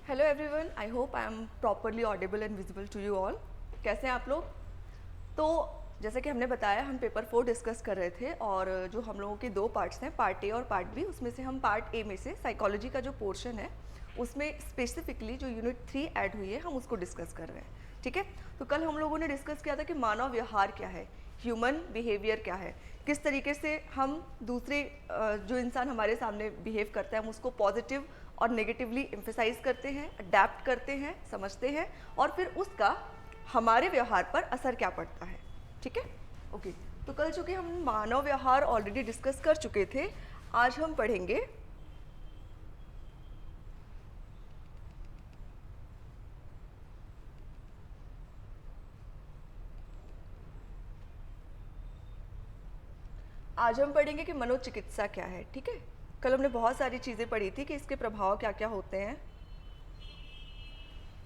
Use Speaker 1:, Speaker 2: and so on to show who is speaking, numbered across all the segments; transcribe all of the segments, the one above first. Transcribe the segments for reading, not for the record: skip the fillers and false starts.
Speaker 1: Hello everyone, I hope I am properly audible and visible to you all. कैसे हैं आप लोग? तो जैसे कि हमने बताया, हम पेपर 4 डिस्कस कर रहे थे और जो हम लोगों के दो पार्ट्स हैं, पार्ट ए और पार्ट बी, उसमें से हम पार्ट ए में से साइकोलॉजी का जो पोर्शन है उसमें स्पेसिफिकली जो यूनिट 3 ऐड हुई है हम उसको डिस्कस कर रहे हैं। ठीक है, तो कल हम लोगों ने डिस्कस किया था कि मानव व्यवहार क्या है, ह्यूमन बिहेवियर क्या है, किस तरीके से हम दूसरे जो इंसान हमारे सामने बिहेव करता है हम उसको पॉजिटिव और नेगेटिवली एम्फेसाइज करते हैं, अडेप्ट करते हैं, समझते हैं और फिर उसका हमारे व्यवहार पर असर क्या पड़ता है। ठीक है, ओके। तो कल चूँकि हम मानव व्यवहार ऑलरेडी डिस्कस कर चुके थे, आज हम पढ़ेंगे कि मनोचिकित्सा क्या है। ठीक है, कल हमने बहुत सारी चीज़ें पढ़ी थी कि इसके प्रभाव क्या क्या होते हैं,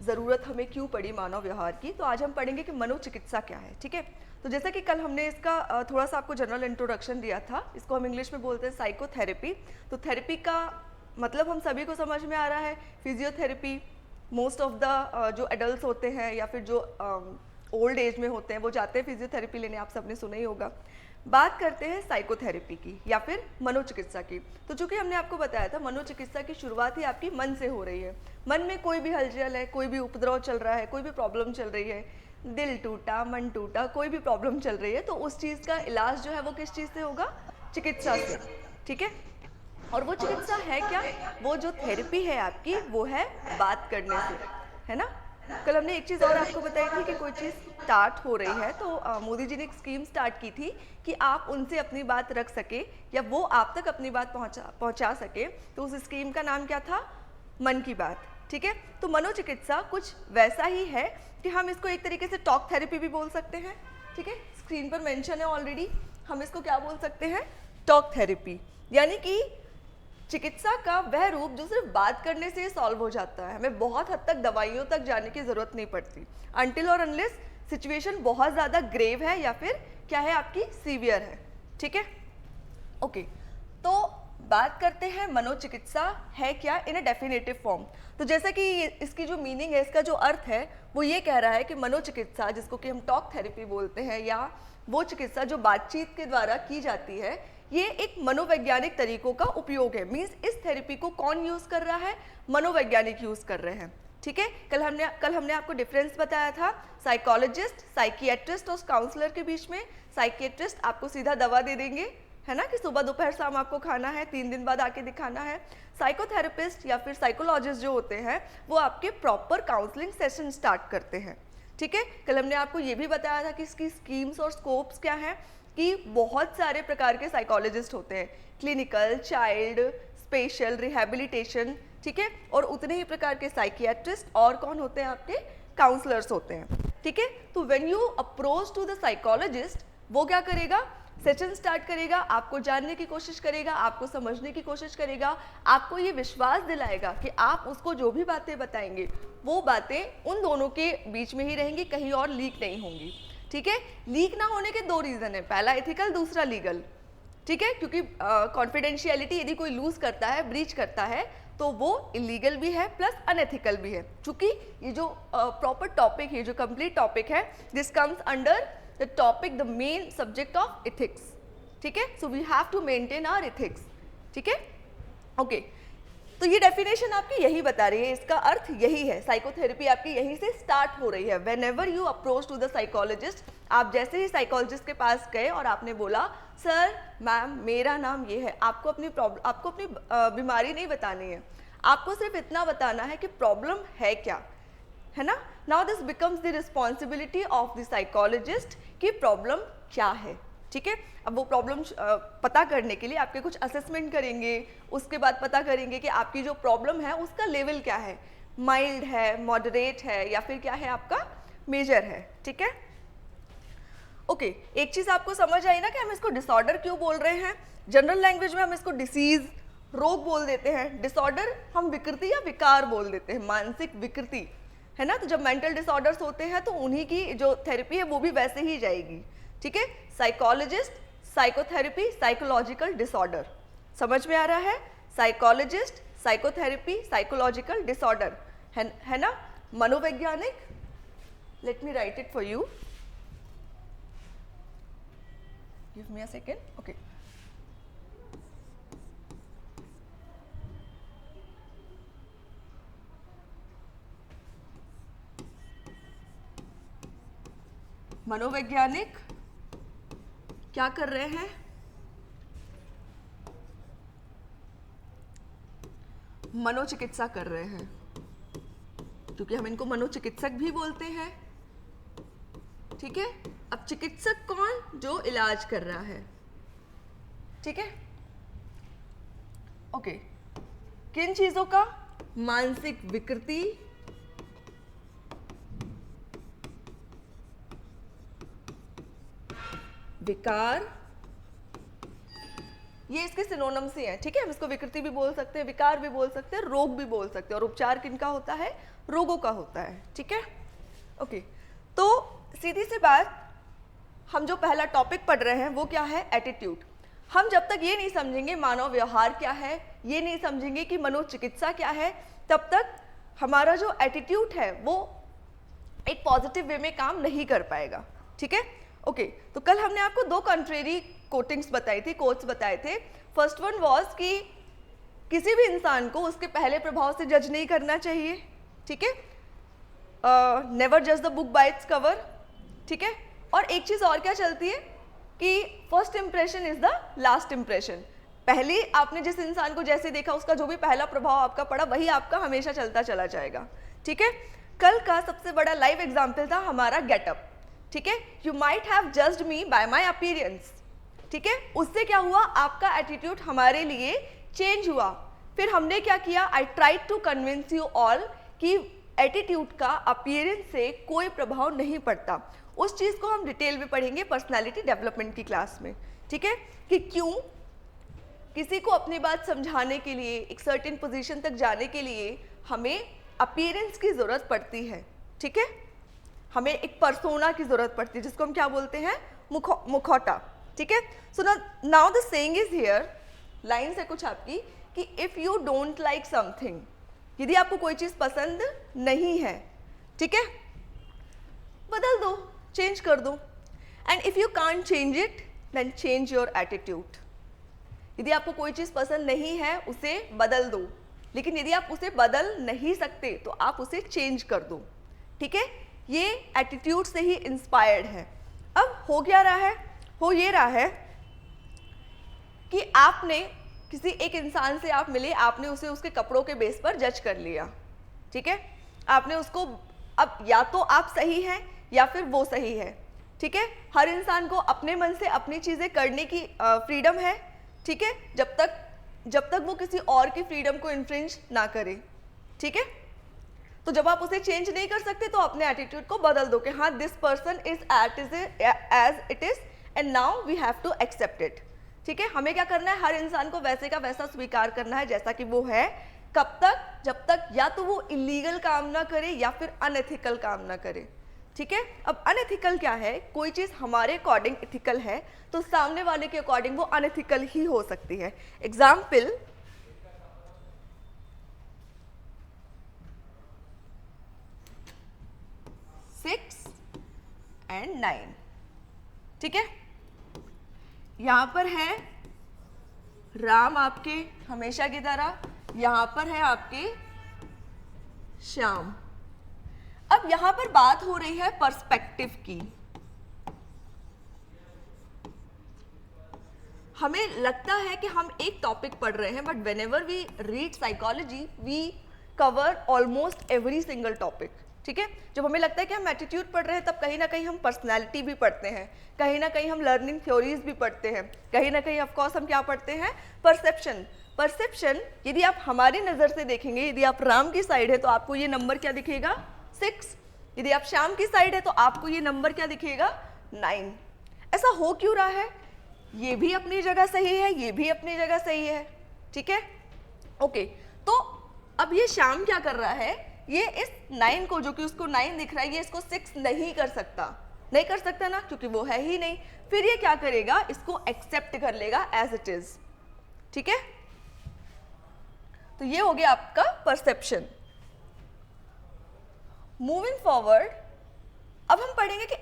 Speaker 1: ज़रूरत हमें क्यों पड़ी मानव व्यवहार की। तो आज हम पढ़ेंगे कि मनोचिकित्सा क्या है। ठीक है, तो जैसा कि कल हमने इसका थोड़ा सा आपको जनरल इंट्रोडक्शन दिया था, इसको हम इंग्लिश में बोलते हैं साइकोथेरेपी। तो थेरेपी का मतलब हम सभी को समझ में आ रहा है, फिजियोथेरेपी। मोस्ट ऑफ द जो एडल्ट होते हैं या फिर जो ओल्ड एज में होते हैं वो जाते हैं फिजियोथेरेपी लेने, आप सबने सुना ही होगा। बात करते हैं साइकोथेरेपी की या फिर मनोचिकित्सा की। तो चूंकि हमने आपको बताया था मनोचिकित्सा की शुरुआत ही आपकी मन से हो रही है। मन में कोई भी हलचल है, कोई भी उपद्रव चल रहा है, कोई भी प्रॉब्लम चल रही है, दिल टूटा, मन टूटा, कोई भी प्रॉब्लम चल रही है, तो उस चीज़ का इलाज जो है वो किस चीज़ से होगा? चिकित्सा से। ठीक है, और वो चिकित्सा है क्या? वो जो थेरेपी है आपकी वो है बात करने से, है ना। कल हमने एक चीज़ और आपको बताई थी कि कोई चीज़ स्टार्ट हो रही है तो मोदी जी ने एक स्कीम स्टार्ट की थी कि आप उनसे अपनी बात रख सके या वो आप तक अपनी बात पहुंचा सके। तो उस स्कीम का नाम क्या था? मन की बात। ठीक है, तो मनोचिकित्सा कुछ वैसा ही है कि हम इसको एक तरीके से टॉक थेरेपी भी बोल सकते हैं। ठीक है, स्क्रीन पर मेंशन है ऑलरेडी, हम इसको क्या बोल सकते हैं? Talk therapy. यानी कि चिकित्सा का वह रूप जो सिर्फ बात करने से सॉल्व हो जाता है, हमें बहुत हद तक दवाइयों तक जाने की ज़रूरत नहीं पड़ती, अनटिल और अनलेस सिचुएशन बहुत ज़्यादा ग्रेव है या फिर क्या है आपकी सीवियर है। ठीक है, ओके। तो बात करते हैं मनोचिकित्सा है क्या इन अ डेफिनेटिव फॉर्म। तो जैसा कि इसकी जो मीनिंग है, इसका जो अर्थ है वो ये कह रहा है कि मनोचिकित्सा, जिसको कि हम टॉक थेरेपी बोलते हैं, या वो चिकित्सा जो बातचीत के द्वारा की जाती है, ये एक मनोवैज्ञानिक तरीकों का उपयोग है। मीन्स इस थेरेपी को कौन यूज़ कर रहा है? मनोवैज्ञानिक यूज़ कर रहे हैं। ठीक है, कल हमने आपको डिफरेंस बताया था साइकोलॉजिस्ट, साइकियाट्रिस्ट और काउंसलर के बीच में। साइकियाट्रिस्ट आपको सीधा दवा दे देंगे, है ना, कि सुबह दोपहर शाम आपको खाना है, 3 दिन बाद आके दिखाना है। साइकोथेरेपिस्ट या फिर साइकोलॉजिस्ट जो होते हैं वो आपके प्रॉपर काउंसलिंग सेशन स्टार्ट करते हैं। ठीक है, कल हमने आपको ये भी बताया था कि इसकी स्कीम्स और स्कोप्स क्या हैं, कि बहुत सारे प्रकार के साइकोलॉजिस्ट होते हैं, क्लिनिकल, चाइल्ड, स्पेशल, रिहैबिलिटेशन। ठीक है, और उतने ही प्रकार के साइकियाट्रिस्ट और कौन होते हैं? आपके काउंसलर्स होते हैं। ठीक है, तो when you approach to the psychologist, वो क्या करेगा? सेशन स्टार्ट करेगा, आपको जानने की कोशिश करेगा, आपको समझने की कोशिश करेगा, आपको ये विश्वास दिलाएगा कि आप उसको जो भी बातें बताएंगे वो बातें उन दोनों के बीच में ही रहेंगी, कहीं और लीक नहीं होंगी। ठीक है, लीक ना होने के 2 रीज़न है, पहला एथिकल, दूसरा लीगल। ठीक है, क्योंकि कॉन्फिडेंशियलिटी यदि कोई लूज करता है, ब्रीच करता है, तो वो इलीगल भी है प्लस अनएथिकल भी है। चूंकि ये जो प्रॉपर टॉपिक है, जो कंप्लीट टॉपिक है, this comes under the topic, the main subject of ethics. ठीक है, so we have to maintain our ethics. ठीक है, ओके। तो ये डेफिनेशन आपकी यही बता रही है, इसका अर्थ यही है, साइकोथेरेपी आपकी यहीं से स्टार्ट हो रही है। Whenever you approach to the psychologist, आप जैसे ही साइकोलॉजिस्ट के पास गए और आपने बोला सर, मैम, मेरा नाम ये है, आपको अपनी बीमारी नहीं बतानी है, आपको सिर्फ इतना बताना है कि प्रॉब्लम है क्या, है ना। Now this becomes the responsibility of the psychologist कि प्रॉब्लम क्या है। ठीक है, अब वो प्रॉब्लम पता करने के लिए आपके कुछ असेसमेंट करेंगे, उसके बाद पता करेंगे कि आपकी जो प्रॉब्लम है उसका लेवल क्या है, माइल्ड है, मॉडरेट है, या फिर क्या है आपका मेजर है। ठीक है, ओके। एक चीज़ आपको समझ आई ना कि हम इसको डिसऑर्डर क्यों बोल रहे हैं। जनरल लैंग्वेज में हम इसको डिसीज, रोग बोल देते हैं, डिसऑर्डर हम विकृति या विकार बोल देते हैं, मानसिक विकृति, है ना। तो जब मेंटल डिसऑर्डर्स होते हैं तो उन्हीं की जो थेरेपी है वो भी वैसे ही जाएगी। ठीक है, साइकोलॉजिस्ट, साइकोथेरेपी, साइकोलॉजिकल डिसऑर्डर, समझ में आ रहा है? साइकोलॉजिस्ट, साइकोथेरेपी, साइकोलॉजिकल डिसऑर्डर, है ना, मनोवैज्ञानिक. Let me right it for you, give me a second. Okay, मनोवैज्ञानिक क्या कर रहे हैं, मनोचिकित्सा कर रहे हैं, क्योंकि हम इनको मनोचिकित्सक भी बोलते हैं. ठीक है, अब चिकित्सक कौन, जो इलाज कर रहा है. ठीक है, ओके. किन चीजों का, मानसिक विकृति, विकार, ये इसके सिनोनिम्स ही हैं. ठीक है, हम इसको विकृति भी बोल सकते हैं, विकार भी बोल सकते हैं, रोग भी बोल सकते हैं. और उपचार किनका होता है, रोगों का होता है. ठीक है, ओके. तो सीधी सी बात, हम जो पहला टॉपिक पढ़ रहे हैं वो क्या है, एटीट्यूड. हम जब तक ये नहीं समझेंगे मानव व्यवहार क्या है, ये नहीं समझेंगे कि मनोचिकित्सा क्या है, तब तक हमारा जो एटीट्यूड है वो एक पॉजिटिव वे में काम नहीं कर पाएगा. ठीक है, ओके. तो कल हमने आपको दो कंट्रेरी कोटिंग्स बताई थी, कोट्स बताए थे. फर्स्ट वन वाज कि किसी भी इंसान को उसके पहले प्रभाव से जज नहीं करना चाहिए. ठीक है, नेवर जज the book by its cover. ठीक है, और एक चीज और क्या चलती है कि first impression is the last impression. पहले आपने जिस इंसान को जैसे देखा, उसका जो भी पहला प्रभाव आपका पड़ा वही आपका हमेशा चलता चला जाएगा. ठीक है, कल का सबसे बड़ा लाइव एग्जाम्पल था हमारा गेटअप. ठीक है, you might have judged me bye my appearance. ठीक है, उससे क्या हुआ, आपका एटीट्यूड हमारे लिए चेंज हुआ. फिर हमने क्या किया, I tried to convince you all कि एटीट्यूड का अपीयरेंस से कोई प्रभाव नहीं पड़ता. उस चीज को हम डिटेल में पढ़ेंगे पर्सनालिटी डेवलपमेंट की क्लास में. ठीक है, कि क्यों किसी को अपनी बात समझाने के लिए, एक सर्टेन पोजीशन तक जाने के लिए हमें अपीयरेंस की जरूरत पड़ती है. ठीक है, हमें एक पर्सोना की जरूरत पड़ती है, जिसको हम क्या बोलते हैं, मुखौटा. ठीक है, so now the saying is here, line है कुछ आपकी, कि if you don't like something, यदि आपको कोई चीज पसंद नहीं है, ठीक है, बदल दो, चेंज कर दो. And if you can't change it, then change your attitude. यदि आपको कोई चीज पसंद नहीं है, उसे बदल दो. लेकिन यदि आप उसे बदल नहीं सकते तो आप उसे चेंज कर दो. ठीक है, ये एटीट्यूड से ही इंस्पायर्ड है. अब हो क्या रहा है, हो ये रहा है कि आपने किसी एक इंसान से आप मिले, आपने उसे उसके कपड़ों के बेस पर जज कर लिया. ठीक है, आपने उसको, अब या तो आप सही हैं या फिर वो सही है. ठीक है, हर इंसान को अपने मन से अपनी चीजें करने की फ्रीडम है. ठीक है, जब तक वो किसी और की फ्रीडम को इन्फ्रिंज ना करे. ठीक है, तो जब आप उसे चेंज नहीं कर सकते तो अपने एटीट्यूड को बदल दो कि हाँ, this person is as it is and now we have to accept it. ठीक है, हमें क्या करना है, हर इंसान को वैसे का वैसा स्वीकार करना है जैसा कि वो है. कब तक, जब तक या तो वो इलीगल काम ना करे या फिर अनएथिकल काम ना करे. ठीक है, अब अनएथिकल क्या है, कोई चीज हमारे अकॉर्डिंग एथिकल है तो सामने वाले के अकॉर्डिंग वो अनएथिकल ही हो सकती है. Example, 6 and 9. ठीक है, यहां पर है राम आपके हमेशा की तरह, यहां पर है आपके श्याम. अब यहां पर बात हो रही है पर्सपेक्टिव की. हमें लगता है कि हम एक टॉपिक पढ़ रहे हैं, but whenever we read psychology we cover almost every single topic. ठीक है, जब हमें लगता है कि हम एटीट्यूड पढ़ रहे हैं, तब कहीं ना कहीं हम पर्सनैलिटी भी पढ़ते हैं, कहीं ना कहीं हम लर्निंग थ्योरीज भी पढ़ते हैं, कहीं ना कहीं ऑफकोर्स हम क्या पढ़ते हैं, परसेप्शन. परसेप्शन, यदि आप हमारी नज़र से देखेंगे, यदि आप राम की साइड है तो आपको ये नंबर क्या दिखेगा, 6. यदि आप श्याम की साइड है तो आपको ये नंबर क्या दिखेगा, 9. ऐसा हो क्यों रहा है, ये भी अपनी जगह सही है, ये भी अपनी जगह सही है. ठीक है, ओके. तो अब ये श्याम क्या कर रहा है, ये इस 9 को, जो कि उसको 9 दिख रहा है, ये इसको 6 नहीं कर सकता. नहीं कर सकता ना, क्योंकि वो है ही नहीं. फिर ये क्या करेगा, इसको एक्सेप्ट कर लेगा एज इट इज. ठीक है, तो ये हो गया आपका परसेप्शन. मूविंग फॉरवर्ड, अब हम पढ़ेंगे कि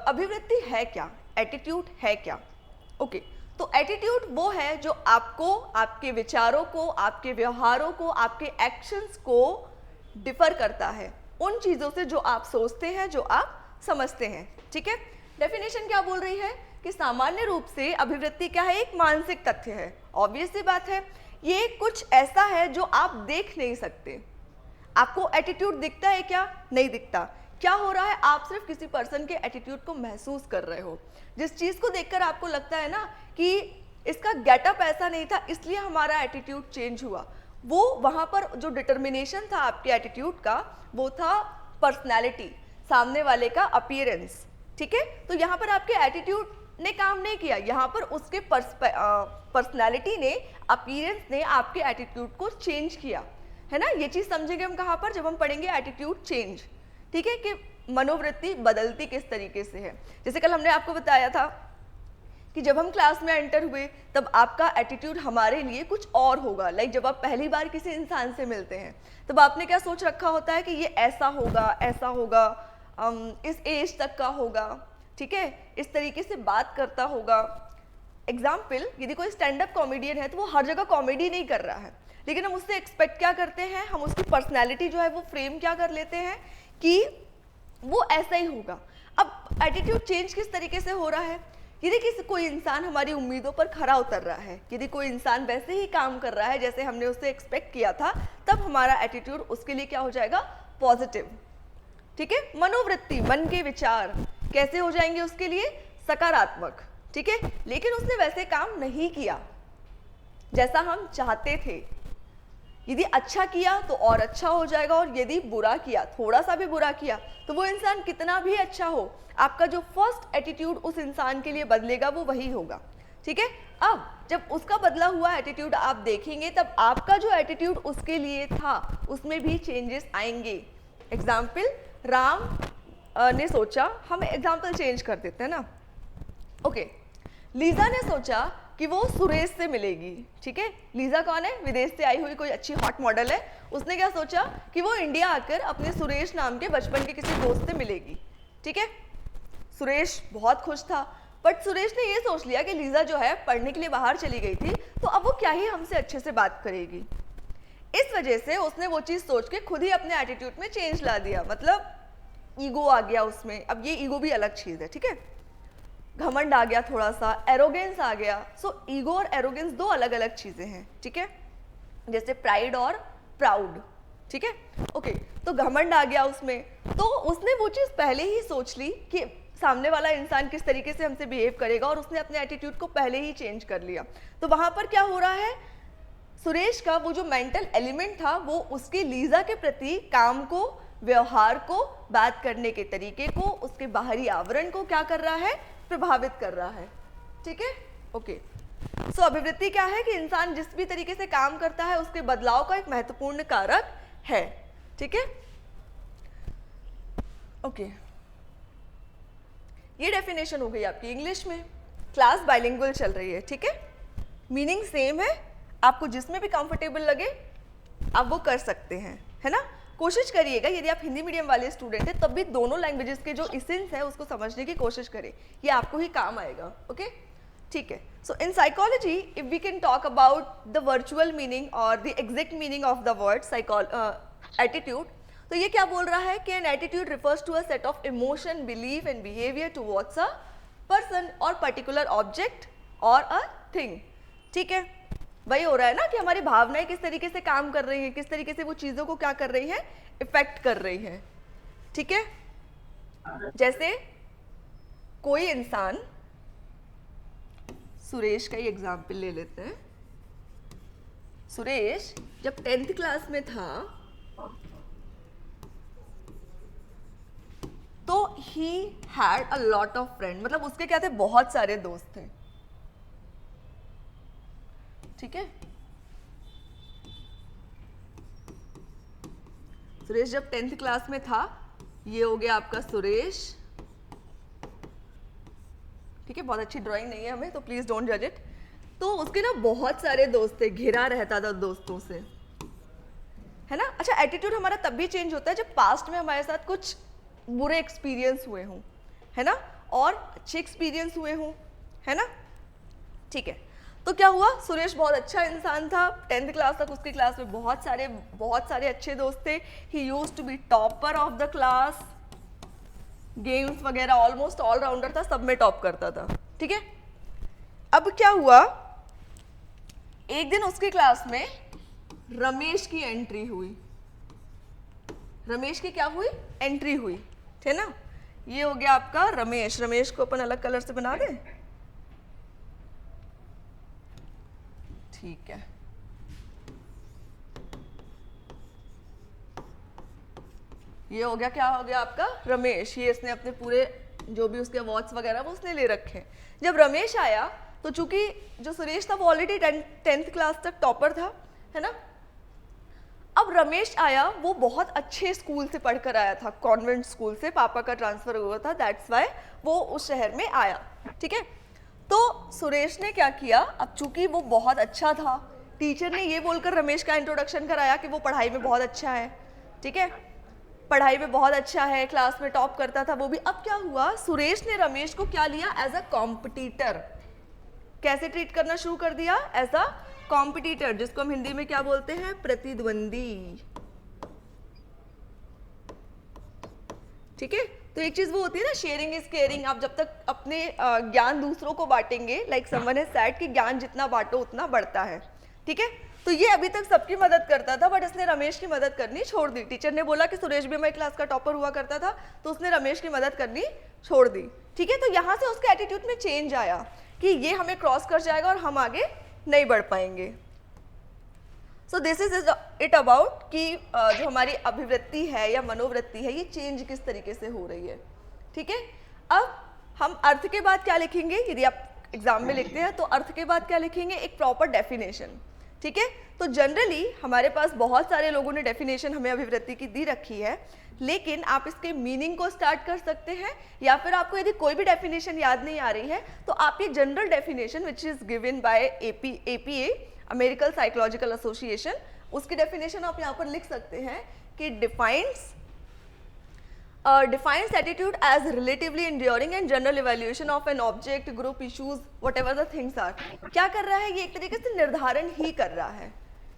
Speaker 1: अभिवृत्ति है क्या, एटीट्यूड है क्या। ओके, तो एटीट्यूड वो है जो आपको, आपके विचारों को, आपके व्यवहारों को, आपके एक्शंस को डिफर करता है उन चीज़ों से जो आप सोचते हैं, जो आप समझते हैं। ठीक है, डेफिनेशन क्या बोल रही है कि सामान्य रूप से अभिवृत्ति क्या है, एक मानसिक तथ्य है। ऑब्वियस सी बात है, ये कुछ ऐसा है जो आप देख नहीं सकते। आपको एटीट्यूड दिखता है क्या? नहीं दिखता। क्या हो रहा है, आप सिर्फ किसी पर्सन के एटीट्यूड को महसूस कर रहे हो। जिस चीज़ को देखकर आपको लगता है ना कि इसका गेटअप ऐसा नहीं था इसलिए हमारा एटीट्यूड चेंज हुआ, वो वहाँ पर जो डिटर्मिनेशन था आपके एटीट्यूड का, वो था पर्सनैलिटी, सामने वाले का अपीयरेंस। ठीक है, तो यहाँ पर आपके एटीट्यूड ने काम नहीं किया, यहाँ पर उसके पर्सनैलिटी ने, अपीयरेंस ने आपके एटीट्यूड को चेंज किया, है ना। ये चीज़ समझेंगे हम कहाँ पर, जब हम पढ़ेंगे एटीट्यूड चेंज। ठीक है, कि मनोवृत्ति बदलती किस तरीके से है। जैसे कल हमने आपको बताया था कि जब हम क्लास में एंटर हुए तब आपका एटीट्यूड हमारे लिए कुछ और होगा। लाइक जब आप पहली बार किसी इंसान से मिलते हैं तब आपने क्या सोच रखा होता है कि ये ऐसा होगा, ऐसा होगा, इस एज तक का होगा, ठीक है, इस तरीके से बात करता होगा। एग्जाम्पल, यदि कोई स्टैंड अप कॉमेडियन है तो वो हर जगह कॉमेडी नहीं कर रहा है, लेकिन हम उससे एक्सपेक्ट क्या करते हैं, हम उसकी पर्सनैलिटी जो है वो फ्रेम क्या कर लेते हैं कि वो ऐसा ही होगा। अब एटीट्यूड चेंज किस तरीके से हो रहा है, यदि किसी कोई इंसान हमारी उम्मीदों पर खरा उतर रहा है, यदि कोई इंसान वैसे ही काम कर रहा है जैसे हमने उससे एक्सपेक्ट किया था, तब हमारा एटीट्यूड उसके लिए क्या हो जाएगा, पॉजिटिव। ठीक है, मनोवृत्ति, मन के विचार कैसे हो जाएंगे उसके लिए, सकारात्मक। ठीक है, लेकिन उसने वैसे काम नहीं किया जैसा हम चाहते थे। यदि अच्छा किया तो और अच्छा हो जाएगा, और यदि बुरा किया, थोड़ा सा भी बुरा किया, तो वो इंसान कितना भी अच्छा हो, आपका जो फर्स्ट एटीट्यूड उस इंसान के लिए बदलेगा वो वही होगा। ठीक है, अब जब उसका बदला हुआ एटीट्यूड आप देखेंगे तब आपका जो एटीट्यूड उसके लिए था उसमें भी चेंजेस आएंगे। एग्जाम्पल, राम ने सोचा, हम एग्जाम्पल चेंज कर देते हैं ना। ओके, लीजा ने सोचा कि वो सुरेश से मिलेगी। ठीक है, लीजा कौन है, विदेश से आई हुई कोई अच्छी हॉट मॉडल है। उसने क्या सोचा कि वो इंडिया आकर अपने सुरेश नाम के बचपन के किसी दोस्त से मिलेगी। ठीक है, सुरेश बहुत खुश था, बट सुरेश ने ये सोच लिया कि लीजा जो है पढ़ने के लिए बाहर चली गई थी, तो अब वो क्या ही हमसे अच्छे से बात करेगी। इस वजह से उसने वो चीज़ सोच के खुद ही अपने एटीट्यूड में चेंज ला दिया, मतलब ईगो आ गया उसमें। अब ये ईगो भी अलग चीज़ है। ठीक है, घमंड आ गया, थोड़ा सा एरोगेंस आ गया। सो ईगो और एरोगेंस दो अलग अलग चीज़ें हैं। ठीक है, जैसे प्राइड और प्राउड। ठीक है, ओके, तो घमंड आ गया उसमें, तो उसने वो चीज़ पहले ही सोच ली कि सामने वाला इंसान किस तरीके से हमसे बिहेव करेगा, और उसने अपने एटीट्यूड को पहले ही चेंज कर लिया। तो वहाँ पर क्या हो रहा है, सुरेश का वो जो मेंटल एलिमेंट था वो उसकी लीजा के प्रति काम को, व्यवहार को, बात करने के तरीके को, उसके बाहरी आवरण को क्या कर रहा है, प्रभावित कर रहा है। ठीक है, ओके। सो अभिवृत्ति क्या है कि इंसान जिस भी तरीके से काम करता है उसके बदलाव का एक महत्वपूर्ण कारक है। ठीक है, ओके, ये डेफिनेशन हो गई आपकी इंग्लिश में। क्लास बाइलिंगुअल चल रही है। ठीक है, मीनिंग सेम है, आपको जिसमें भी कंफर्टेबल लगे आप वो कर सकते हैं, है ना। कोशिश करिएगा, यदि आप हिंदी मीडियम वाले स्टूडेंट हैं तब भी दोनों लैंग्वेजेस के जो इसेंस है उसको समझने की कोशिश करें, ये आपको ही काम आएगा। ओके, ठीक है। So in psychology if we can talk about the virtual meaning or the exact meaning of the word attitude, तो ये क्या बोल रहा है कि an attitude refers to a set of emotion, belief and behaviour towards a person or particular object or a thing. ठीक है, वही हो रहा है ना कि हमारी भावनाएं किस तरीके से काम कर रही हैं, किस तरीके से वो चीज़ों को क्या कर रही हैं, इफेक्ट कर रही हैं। ठीक है, जैसे कोई इंसान, सुरेश का ही एग्जाम्पल ले लेते हैं। सुरेश जब 10th क्लास में था तो he had a lot of friend, मतलब उसके क्या थे, बहुत सारे दोस्त थे। ठीक है, सुरेश जब 10th क्लास में था, ये हो गया आपका सुरेश। ठीक है, बहुत अच्छी ड्राइंग नहीं है हमें तो प्लीज डोंट जज इट। तो उसके ना बहुत सारे दोस्त थे, घिरा रहता था दोस्तों से, है ना। अच्छा, एटीट्यूड हमारा तब भी चेंज होता है जब पास्ट में हमारे साथ कुछ बुरे एक्सपीरियंस हुए हों, है ना, और अच्छे एक्सपीरियंस हुए हों, है ना। ठीक है, तो क्या हुआ, सुरेश बहुत अच्छा इंसान था, 10th क्लास तक उसकी क्लास में बहुत सारे अच्छे दोस्त थे। He used to be topper of the class, games वगैरह ऑलमोस्ट ऑलराउंडर था, सब में टॉप करता था। ठीक है, अब क्या हुआ, एक दिन उसकी क्लास में रमेश की एंट्री हुई। रमेश की क्या हुई, एंट्री हुई, है ना। ये हो गया आपका रमेश। रमेश को अपन अलग कलर से बना दें, ठीक है। ये हो गया, क्या हो गया आपका रमेश। ये इसने अपने पूरे जो भी उसके अवार्ड्स वगैरह वो उसने ले रखे हैं। जब रमेश आया तो चूंकि जो सुरेश था वो ऑलरेडी 10th क्लास तक टॉपर था, है ना। अब रमेश आया, वो बहुत अच्छे स्कूल से पढ़कर आया था, कॉन्वेंट स्कूल से, पापा का ट्रांसफर हुआ था, दैट्स वाई वो उस शहर में आया। ठीक है, तो सुरेश ने क्या किया, अब चूंकि वो बहुत अच्छा था, टीचर ने ये बोलकर रमेश का इंट्रोडक्शन कराया कि वो पढ़ाई में बहुत अच्छा है। ठीक है, पढ़ाई में बहुत अच्छा है, क्लास में टॉप करता था वो भी। अब क्या हुआ, सुरेश ने रमेश को क्या लिया, एज अ कॉम्पिटिटर। कैसे ट्रीट करना शुरू कर दिया, एज अ कॉम्पिटिटर, जिसको हम हिंदी में क्या बोलते हैं, प्रतिद्वंदी। ठीक है, तो एक चीज वो होती है ना, शेयरिंग इज केयरिंग। आप जब तक अपने ज्ञान दूसरों को बांटेंगे, लाइक समवन हैज सेड कि ज्ञान जितना बांटो उतना बढ़ता है। ठीक है, तो ये अभी तक सबकी मदद करता था, बट इसने रमेश की मदद करनी छोड़ दी। टीचर ने बोला कि सुरेश भी हमारी क्लास का टॉपर हुआ करता था, तो उसने रमेश की मदद करनी छोड़ दी। ठीक है, तो यहाँ से उसके एटीट्यूड में चेंज आया कि ये हमें क्रॉस कर जाएगा और हम आगे नहीं बढ़ पाएंगे। So this is it about कि जो हमारी अभिवृत्ति है या मनोवृत्ति है, ये चेंज किस तरीके से हो रही है। ठीक है, अब हम अर्थ के बाद क्या लिखेंगे, यदि आप एग्जाम में लिखते हैं तो अर्थ के बाद क्या लिखेंगे, एक प्रॉपर डेफिनेशन। ठीक है, तो जनरली हमारे पास बहुत सारे लोगों ने डेफिनेशन हमें अभिवृत्ति की दी रखी है, लेकिन आप इसके मीनिंग को स्टार्ट कर सकते हैं, या फिर आपको यदि कोई भी डेफिनेशन याद नहीं आ रही है तो आप ये general definition which is given by APA, American psychological association, उसकी डेफिनेशन आप यहाँ पर लिख सकते हैं कि defines attitude as relatively enduring and general evaluation of an object, group, issues, whatever the things are। क्या कर रहा है, ये एक तरीके से निर्धारण ही कर रहा है।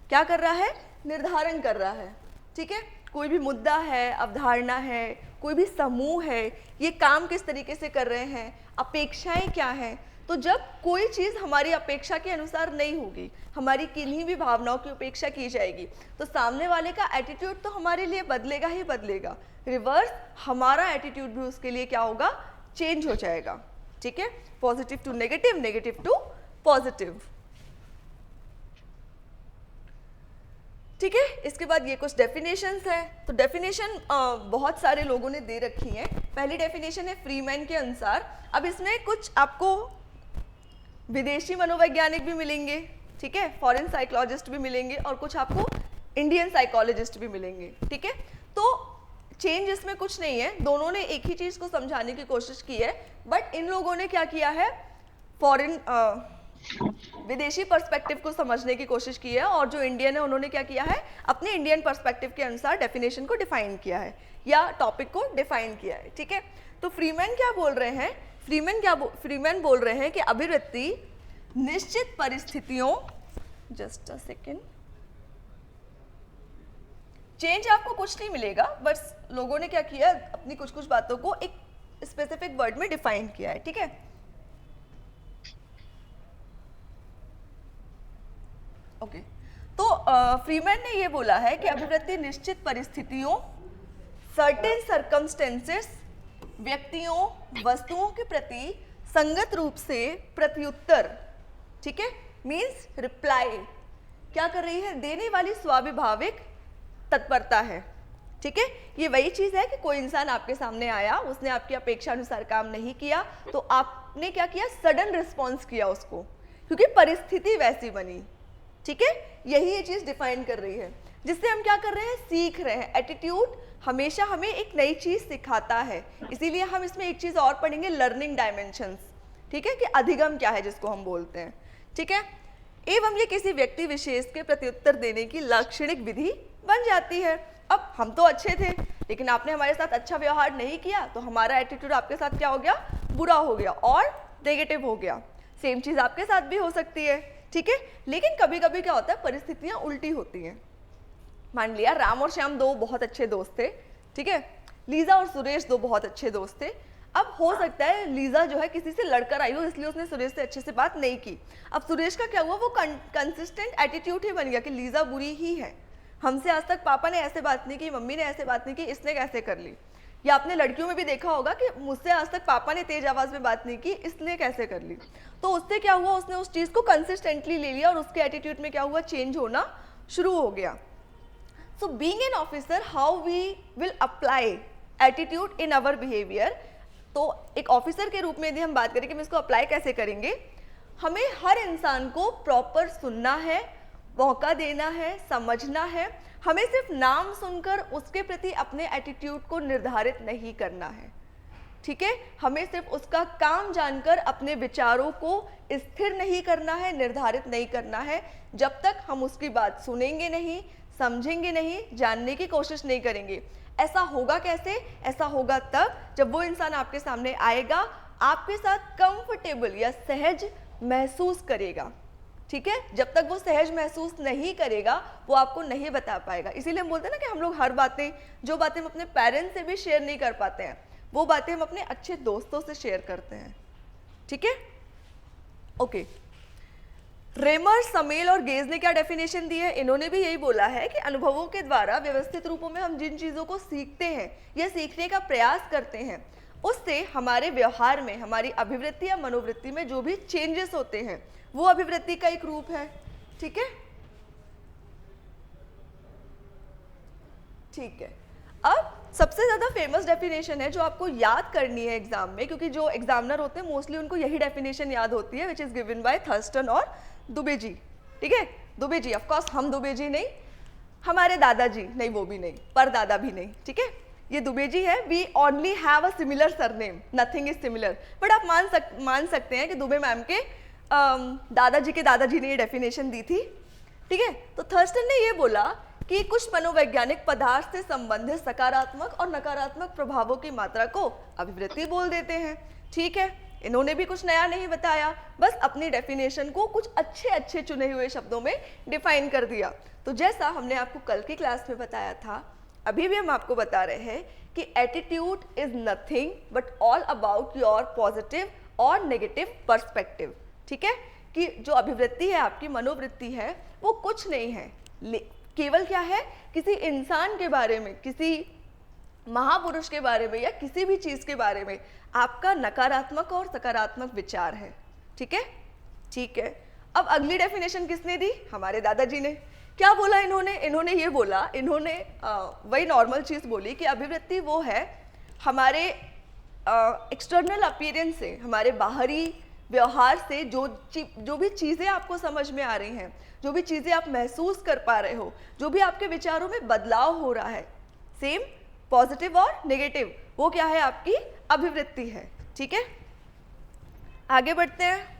Speaker 1: क्या कर रहा है, निर्धारण कर रहा है। ठीक है, कोई भी मुद्दा है, अवधारणा है, कोई भी समूह है, ये काम किस तरीके से कर रहे हैं, अपेक्षाएं क्या हैं। तो जब कोई चीज़ हमारी अपेक्षा के अनुसार नहीं होगी, हमारी किन्हीं भी भावनाओं की उपेक्षा की जाएगी, तो सामने वाले का एटीट्यूड तो हमारे लिए बदलेगा ही बदलेगा, रिवर्स हमारा एटीट्यूड भी उसके लिए क्या होगा, चेंज हो जाएगा। ठीक है, positive to negative, negative to positive. ठीक है, इसके बाद ये कुछ डेफिनेशंस हैं। तो डेफिनेशन बहुत सारे लोगों ने दे रखी हैं। पहली डेफिनेशन है फ्रीमैन के अनुसार। अब इसमें कुछ आपको विदेशी मनोवैज्ञानिक भी मिलेंगे, ठीक है, फॉरेन साइकोलॉजिस्ट भी मिलेंगे, और कुछ आपको इंडियन साइकोलॉजिस्ट भी मिलेंगे। ठीक है, तो चेंज इसमें कुछ नहीं है, दोनों ने एक ही चीज़ को समझाने की कोशिश की है, बट इन लोगों ने क्या किया है, फॉरेन विदेशी पर्सपेक्टिव को समझने की कोशिश की है, और जो इंडियन है उन्होंने क्या किया है, अपने इंडियन पर्सपेक्टिव के अनुसार डेफिनेशन को डिफाइन किया है या टॉपिक को डिफाइन किया है। ठीक है, तो फ्रीमैन क्या बोल रहे हैं, फ्रीमैन बोल रहे हैं कि अभिवृत्ति निश्चित परिस्थितियों, जस्ट अ सेकेंड, चेंज आपको कुछ नहीं मिलेगा, बस लोगों ने क्या किया, अपनी कुछ कुछ बातों को एक स्पेसिफिक वर्ड में डिफाइन किया है। ठीक है, ओके, तो फ्रीमैन ने ये बोला है कि अभिवृत्ति निश्चित परिस्थितियों, सर्टेन सर्कमस्टेंसेस, व्यक्तियों, वस्तुओं के प्रति संगत रूप से प्रत्युत्तर, ठीक है, मीन्स रिप्लाई क्या कर रही है, देने वाली स्वाभाविक तत्परता है। ठीक है, ये वही चीज है कि कोई इंसान आपके सामने आया, उसने आपकी अपेक्षा अनुसार काम नहीं किया, तो आपने क्या किया, सडन रिस्पॉन्स किया उसको, क्योंकि परिस्थिति वैसी बनी। ठीक है, यही ये चीज डिफाइन कर रही है, जिससे हम क्या कर रहे हैं, सीख रहे हैं। एटीट्यूड हमेशा हमें एक नई चीज सिखाता है, इसीलिए हम इसमें एक चीज और पढ़ेंगे, लर्निंग डायमेंशंस। ठीक है, कि अधिगम क्या है जिसको हम बोलते हैं। ठीक है, एवं ये किसी व्यक्ति विशेष के प्रत्युत्तर देने की लाक्षणिक विधि बन जाती है। अब हम तो अच्छे थे, लेकिन आपने हमारे साथ अच्छा व्यवहार नहीं किया तो हमारा एटीट्यूड आपके साथ क्या हो गया, बुरा हो गया और नेगेटिव हो गया। सेम चीज़ आपके साथ भी हो सकती है, ठीक है। लेकिन कभी कभी क्या होता है, परिस्थितियाँ उल्टी होती हैं। मान लिया राम और श्याम दो बहुत अच्छे दोस्त थे, ठीक है, लीजा और सुरेश दो बहुत अच्छे दोस्त थे। अब हो सकता है लीजा जो है किसी से लड़कर आई हो, इसलिए उसने सुरेश से अच्छे से बात नहीं की। अब सुरेश का क्या हुआ, वो कंसिस्टेंट एटीट्यूड ही बन गया कि लीजा बुरी ही है, हमसे आज तक पापा ने ऐसे बात नहीं की, मम्मी ने ऐसे बात नहीं की, इसने कैसे कर ली। या आपने लड़कियों में भी देखा होगा कि मुझसे आज तक पापा ने तेज आवाज में बात नहीं की, इसने कैसे कर ली। तो उससे क्या हुआ, उसने उस चीज को कंसिस्टेंटली ले लिया और उसके एटीट्यूड में क्या हुआ, चेंज होना शुरू हो गया। So being an officer, how we will apply attitude in our behavior? तो एक ऑफिसर के रूप में यदि हम बात करें कि हम इसको अप्लाई कैसे करेंगे, हमें हर इंसान को प्रॉपर सुनना है, मौका देना है, समझना है। हमें सिर्फ नाम सुनकर उसके प्रति अपने एटीट्यूड को निर्धारित नहीं करना है, ठीक है। हमें सिर्फ उसका काम जानकर अपने विचारों को स्थिर नहीं करना है, निर्धारित नहीं करना है। जब तक हम उसकी बात सुनेंगे नहीं, समझेंगे नहीं, जानने की कोशिश नहीं करेंगे। ऐसा होगा कैसे, ऐसा होगा तब जब वो इंसान आपके सामने आएगा, आपके साथ कंफर्टेबल या सहज महसूस करेगा, ठीक है। जब तक वो सहज महसूस नहीं करेगा वो आपको नहीं बता पाएगा। इसीलिए हम बोलते हैं ना कि हम लोग हर बातें, जो बातें हम अपने पेरेंट्स से भी शेयर नहीं कर पाते हैं, वो बातें हम अपने अच्छे दोस्तों से शेयर करते हैं, ठीक है। ओके, रेमर, समेल और गेज ने क्या डेफिनेशन दी है, इन्होंने भी यही बोला है कि अनुभवों के द्वारा व्यवस्थित रूपों में हम जिन चीज़ों को सीखते हैं या सीखने का प्रयास करते हैं, उससे हमारे व्यवहार में, हमारी अभिवृत्ति या मनोवृत्ति में जो भी चेंजेस होते हैं वो अभिवृत्ति का एक रूप है, ठीक है। ठीक है, अब सबसे ज़्यादा फेमस डेफिनेशन है जो आपको याद करनी है एग्जाम में, क्योंकि जो एग्जामिनर होते हैं मोस्टली उनको यही डेफिनेशन याद होती है, which is given by Thurston और दुबे जी, ठीक है। दुबे जी, ऑफ कोर्स हम दुबे जी नहीं, हमारे दादाजी नहीं, वो भी नहीं, पर दादा भी नहीं, ठीक है। ये दुबे जी है। We only have a similar surname, nothing is similar, but आप मान सकते हैं कि दुबे मैम के दादाजी के दादाजी ने ये डेफिनेशन दी थी, ठीक है। तो थर्स्टन ने ये बोला कि कुछ मनोवैज्ञानिक पदार्थ से संबंधित सकारात्मक और नकारात्मक प्रभावों की मात्रा को अभिवृत्ति बोल देते हैं, ठीक है। इन्होंने भी कुछ नया नहीं बताया, बस अपनी डेफिनेशन को कुछ अच्छे चुने हुए शब्दों में डिफाइन कर दिया। तो जैसा हमने आपको कल की क्लास में बताया था, अभी भी हम आपको बता रहे हैं कि attitude is nothing but all about your positive और नेगेटिव पर्सपेक्टिव, ठीक है। कि जो अभिवृत्ति है, आपकी मनोवृत्ति है, वो कुछ नहीं है, केवल क्या है, किसी इंसान के बारे में, किसी महापुरुष के बारे में या किसी भी चीज के बारे में आपका नकारात्मक और सकारात्मक विचार है, ठीक है। ठीक है, अब अगली डेफिनेशन किसने दी, हमारे दादाजी ने। क्या बोला इन्होंने ये बोला, इन्होंने वही नॉर्मल चीज बोली कि अभिवृत्ति वो है हमारे एक्सटर्नल अपीयरेंस से, हमारे बाहरी व्यवहार से जो भी चीज़ें आपको समझ में आ रही हैं, जो भी चीज़ें आप महसूस कर पा रहे हो, जो भी आपके विचारों में बदलाव हो रहा है, सेम पॉजिटिव और नेगेटिव, वो क्या है, आपकी अभिवृत्ति है, ठीक है। आगे बढ़ते हैं।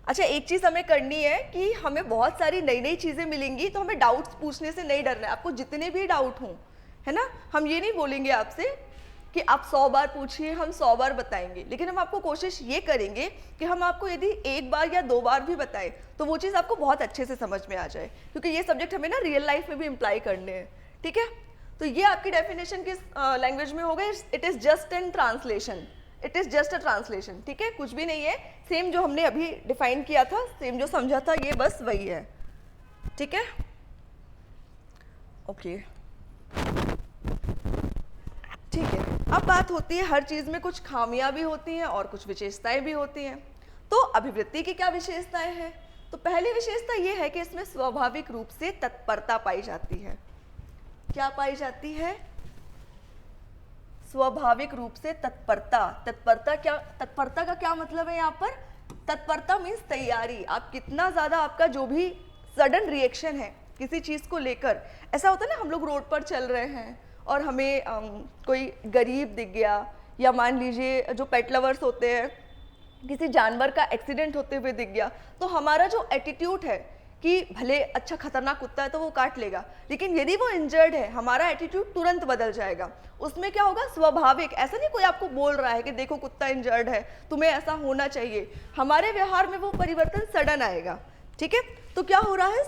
Speaker 1: अच्छा, एक चीज़ हमें करनी है कि हमें बहुत सारी नई चीज़ें मिलेंगी, तो हमें डाउट्स पूछने से नहीं डरना है। आपको जितने भी डाउट हों, है ना, हम ये नहीं बोलेंगे आपसे कि आप 100 बार पूछिए, हम 100 बार बताएंगे, लेकिन हम आपको कोशिश ये करेंगे कि हम आपको यदि 1 बार या 2 बार भी बताएं तो वो चीज़ आपको बहुत अच्छे से समझ में आ जाए, क्योंकि ये सब्जेक्ट हमें ना रियल लाइफ में भी इम्प्लाई करने हैं, ठीक है। तो ये आपकी डेफिनेशन किस लैंग्वेज में हो गई, it is just an translation, it is just a translation, ठीक है, कुछ भी नहीं है, सेम जो हमने अभी डिफाइन किया था, सेम जो समझा था, ये बस वही है, ठीक है। ओके, ठीक है। अब बात होती है, हर चीज़ में कुछ खामियां भी होती हैं और कुछ विशेषताएं भी होती हैं। तो अभिवृत्ति की क्या विशेषताएं हैं, तो पहली विशेषता ये है कि इसमें स्वाभाविक रूप से तत्परता पाई जाती है। क्या पाई जाती है, स्वाभाविक रूप से तत्परता। तत्परता का क्या मतलब है यहाँ पर, तत्परता मीन्स तैयारी, आप कितना ज़्यादा, आपका जो भी सडन रिएक्शन है किसी चीज़ को लेकर, ऐसा होता है ना, हम लोग रोड पर चल रहे हैं और हमें कोई गरीब दिख गया, या मान लीजिए जो पेट लवर्स होते हैं, किसी जानवर का एक्सीडेंट होते हुए दिख गया, तो हमारा जो एटीट्यूड है कि भले अच्छा खतरनाक कुत्ता है तो वो काट लेगा, लेकिन यदि वो इंजर्ड है हमारा एटीट्यूड तुरंत बदल जाएगा। उसमें क्या होगा, स्वाभाविक, ऐसा नहीं कोई आपको बोल रहा है कि देखो कुत्ता इंजर्ड है तुम्हें ऐसा होना चाहिए, हमारे व्यवहार में वो परिवर्तन सडन आएगा। ठीक है, तो क्या हो रहा है,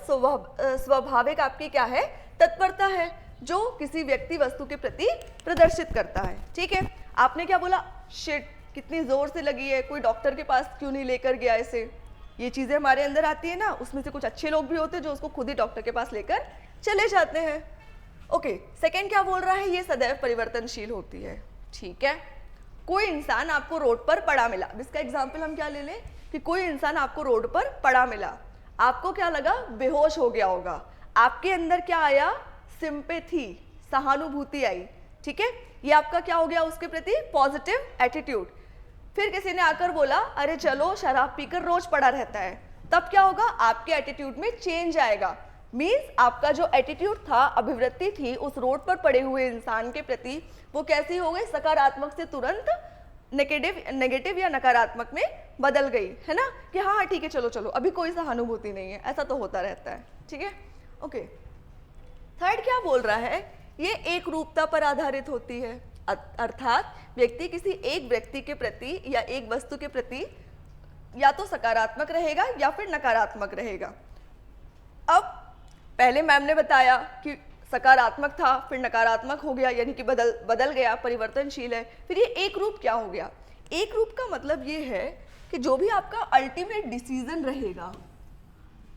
Speaker 1: स्वाभाविक आपकी क्या है, तत्परता है जो किसी व्यक्ति वस्तु के प्रति प्रदर्शित करता है। ठीक है, आपने क्या बोला, शिट कितनी जोर से लगी है, कोई डॉक्टर के पास क्यों नहीं लेकर गया इसे, ये चीजें हमारे अंदर आती है ना। उसमें से कुछ अच्छे लोग भी होते हैं जो उसको खुद ही डॉक्टर के पास लेकर चले जाते हैं। ओके, सेकंड क्या बोल रहा है, ये सदैव परिवर्तनशील होती है। ठीक है, कोई इंसान आपको रोड पर पड़ा मिला, इसका एग्जाम्पल हम क्या ले लें कि कोई इंसान आपको रोड पर पड़ा मिला, आपको क्या लगा, बेहोश हो गया होगा, आपके अंदर क्या आया, सिंपैथी, सहानुभूति आई। ठीक है, ये आपका क्या हो गया उसके प्रति, पॉजिटिव एटीट्यूड। फिर किसी ने आकर बोला अरे चलो शराब पीकर रोज पड़ा रहता है, तब क्या होगा, आपके एटीट्यूड में चेंज आएगा। मीन्स आपका जो एटीट्यूड था, अभिवृत्ति थी उस रोड पर पड़े हुए इंसान के प्रति, वो कैसी हो गई, सकारात्मक से तुरंत नेगेटिव या नकारात्मक में बदल गई, है ना, कि हाँ हाँ ठीक है चलो चलो अभी कोई सहानुभूति नहीं है, ऐसा तो होता रहता है। ठीक है, ओके। थर्ड क्या बोल रहा है, ये एक रूपता पर आधारित होती है, अर्थात व्यक्ति किसी एक व्यक्ति के प्रति या एक वस्तु के प्रति या तो सकारात्मक रहेगा या फिर नकारात्मक रहेगा। अब पहले मैम ने बताया कि सकारात्मक था फिर नकारात्मक हो गया, यानी कि बदल गया, परिवर्तनशील है। फिर ये एक रूप क्या हो गया, एक रूप का मतलब ये है कि जो भी आपका अल्टीमेट डिसीजन रहेगा,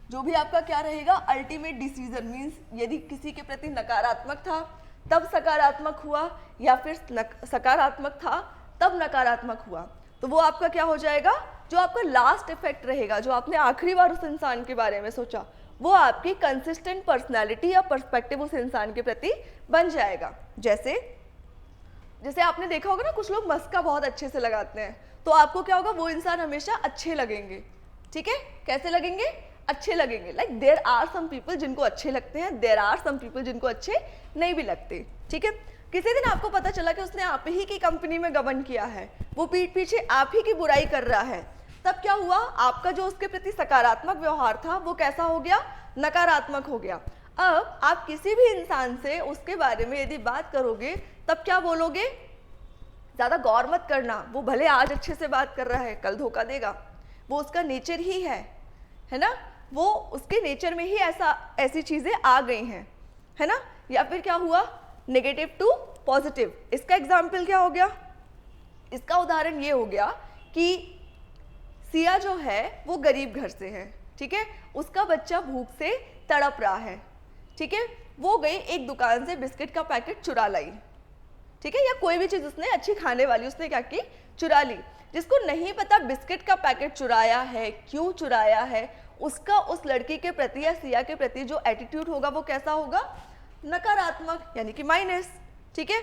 Speaker 1: जो भी आपका क्या रहेगा, अल्टीमेट डिसीजन, मीन्स यदि किसी के प्रति नकारात्मक था तब सकारात्मक हुआ, या फिर सकारात्मक था तब नकारात्मक हुआ, तो वो आपका क्या हो जाएगा, जो आपका लास्ट इफेक्ट रहेगा, जो आपने आखिरी बार उस इंसान के बारे में सोचा, वो आपकी कंसिस्टेंट पर्सनालिटी या पर्सपेक्टिव उस इंसान के प्रति बन जाएगा। जैसे आपने देखा होगा ना, कुछ लोग मस्का बहुत अच्छे से लगाते हैं, तो आपको क्या होगा, वो इंसान हमेशा अच्छे लगेंगे। ठीक है, कैसे लगेंगे, अच्छे लगेंगे। Like there are some people जिनको अच्छे लगते हैं, देयर आर सम पीपल जिनको अच्छे नहीं भी लगते। ठीक है, किसी दिन आपको पता चला कि उसने आप ही की कंपनी में गबन किया है, वो पीठ पीछे आप ही की बुराई कर रहा है, तब क्या हुआ, आपका जो उसके प्रति सकारात्मक व्यवहार था वो कैसा हो गया, नकारात्मक हो गया। अब आप किसी भी इंसान से उसके बारे में यदि बात करोगे तब क्या बोलोगे, ज्यादा गौर मत करना, वो भले आज अच्छे से बात कर रहा है कल धोखा देगा, वो उसका नेचर ही है ना, वो उसके नेचर में ही ऐसी चीजें आ गई हैं, है ना। या फिर क्या हुआ, नेगेटिव टू पॉजिटिव। इसका एग्जाम्पल क्या हो गया, इसका उदाहरण ये हो गया कि सिया जो है वो गरीब घर से है, ठीक है, उसका बच्चा भूख से तड़प रहा है, ठीक है, वो गई एक दुकान से बिस्किट का पैकेट चुरा लाई, ठीक है, या कोई भी चीज उसने अच्छी खाने वाली उसने क्या की, चुरा ली। जिसको नहीं पता बिस्किट का पैकेट चुराया है, क्यों चुराया है, उसका उस लड़की के प्रति या सिया के प्रति जो एटीट्यूड होगा वो कैसा होगा, नकारात्मक, यानी कि माइनस। ठीक है,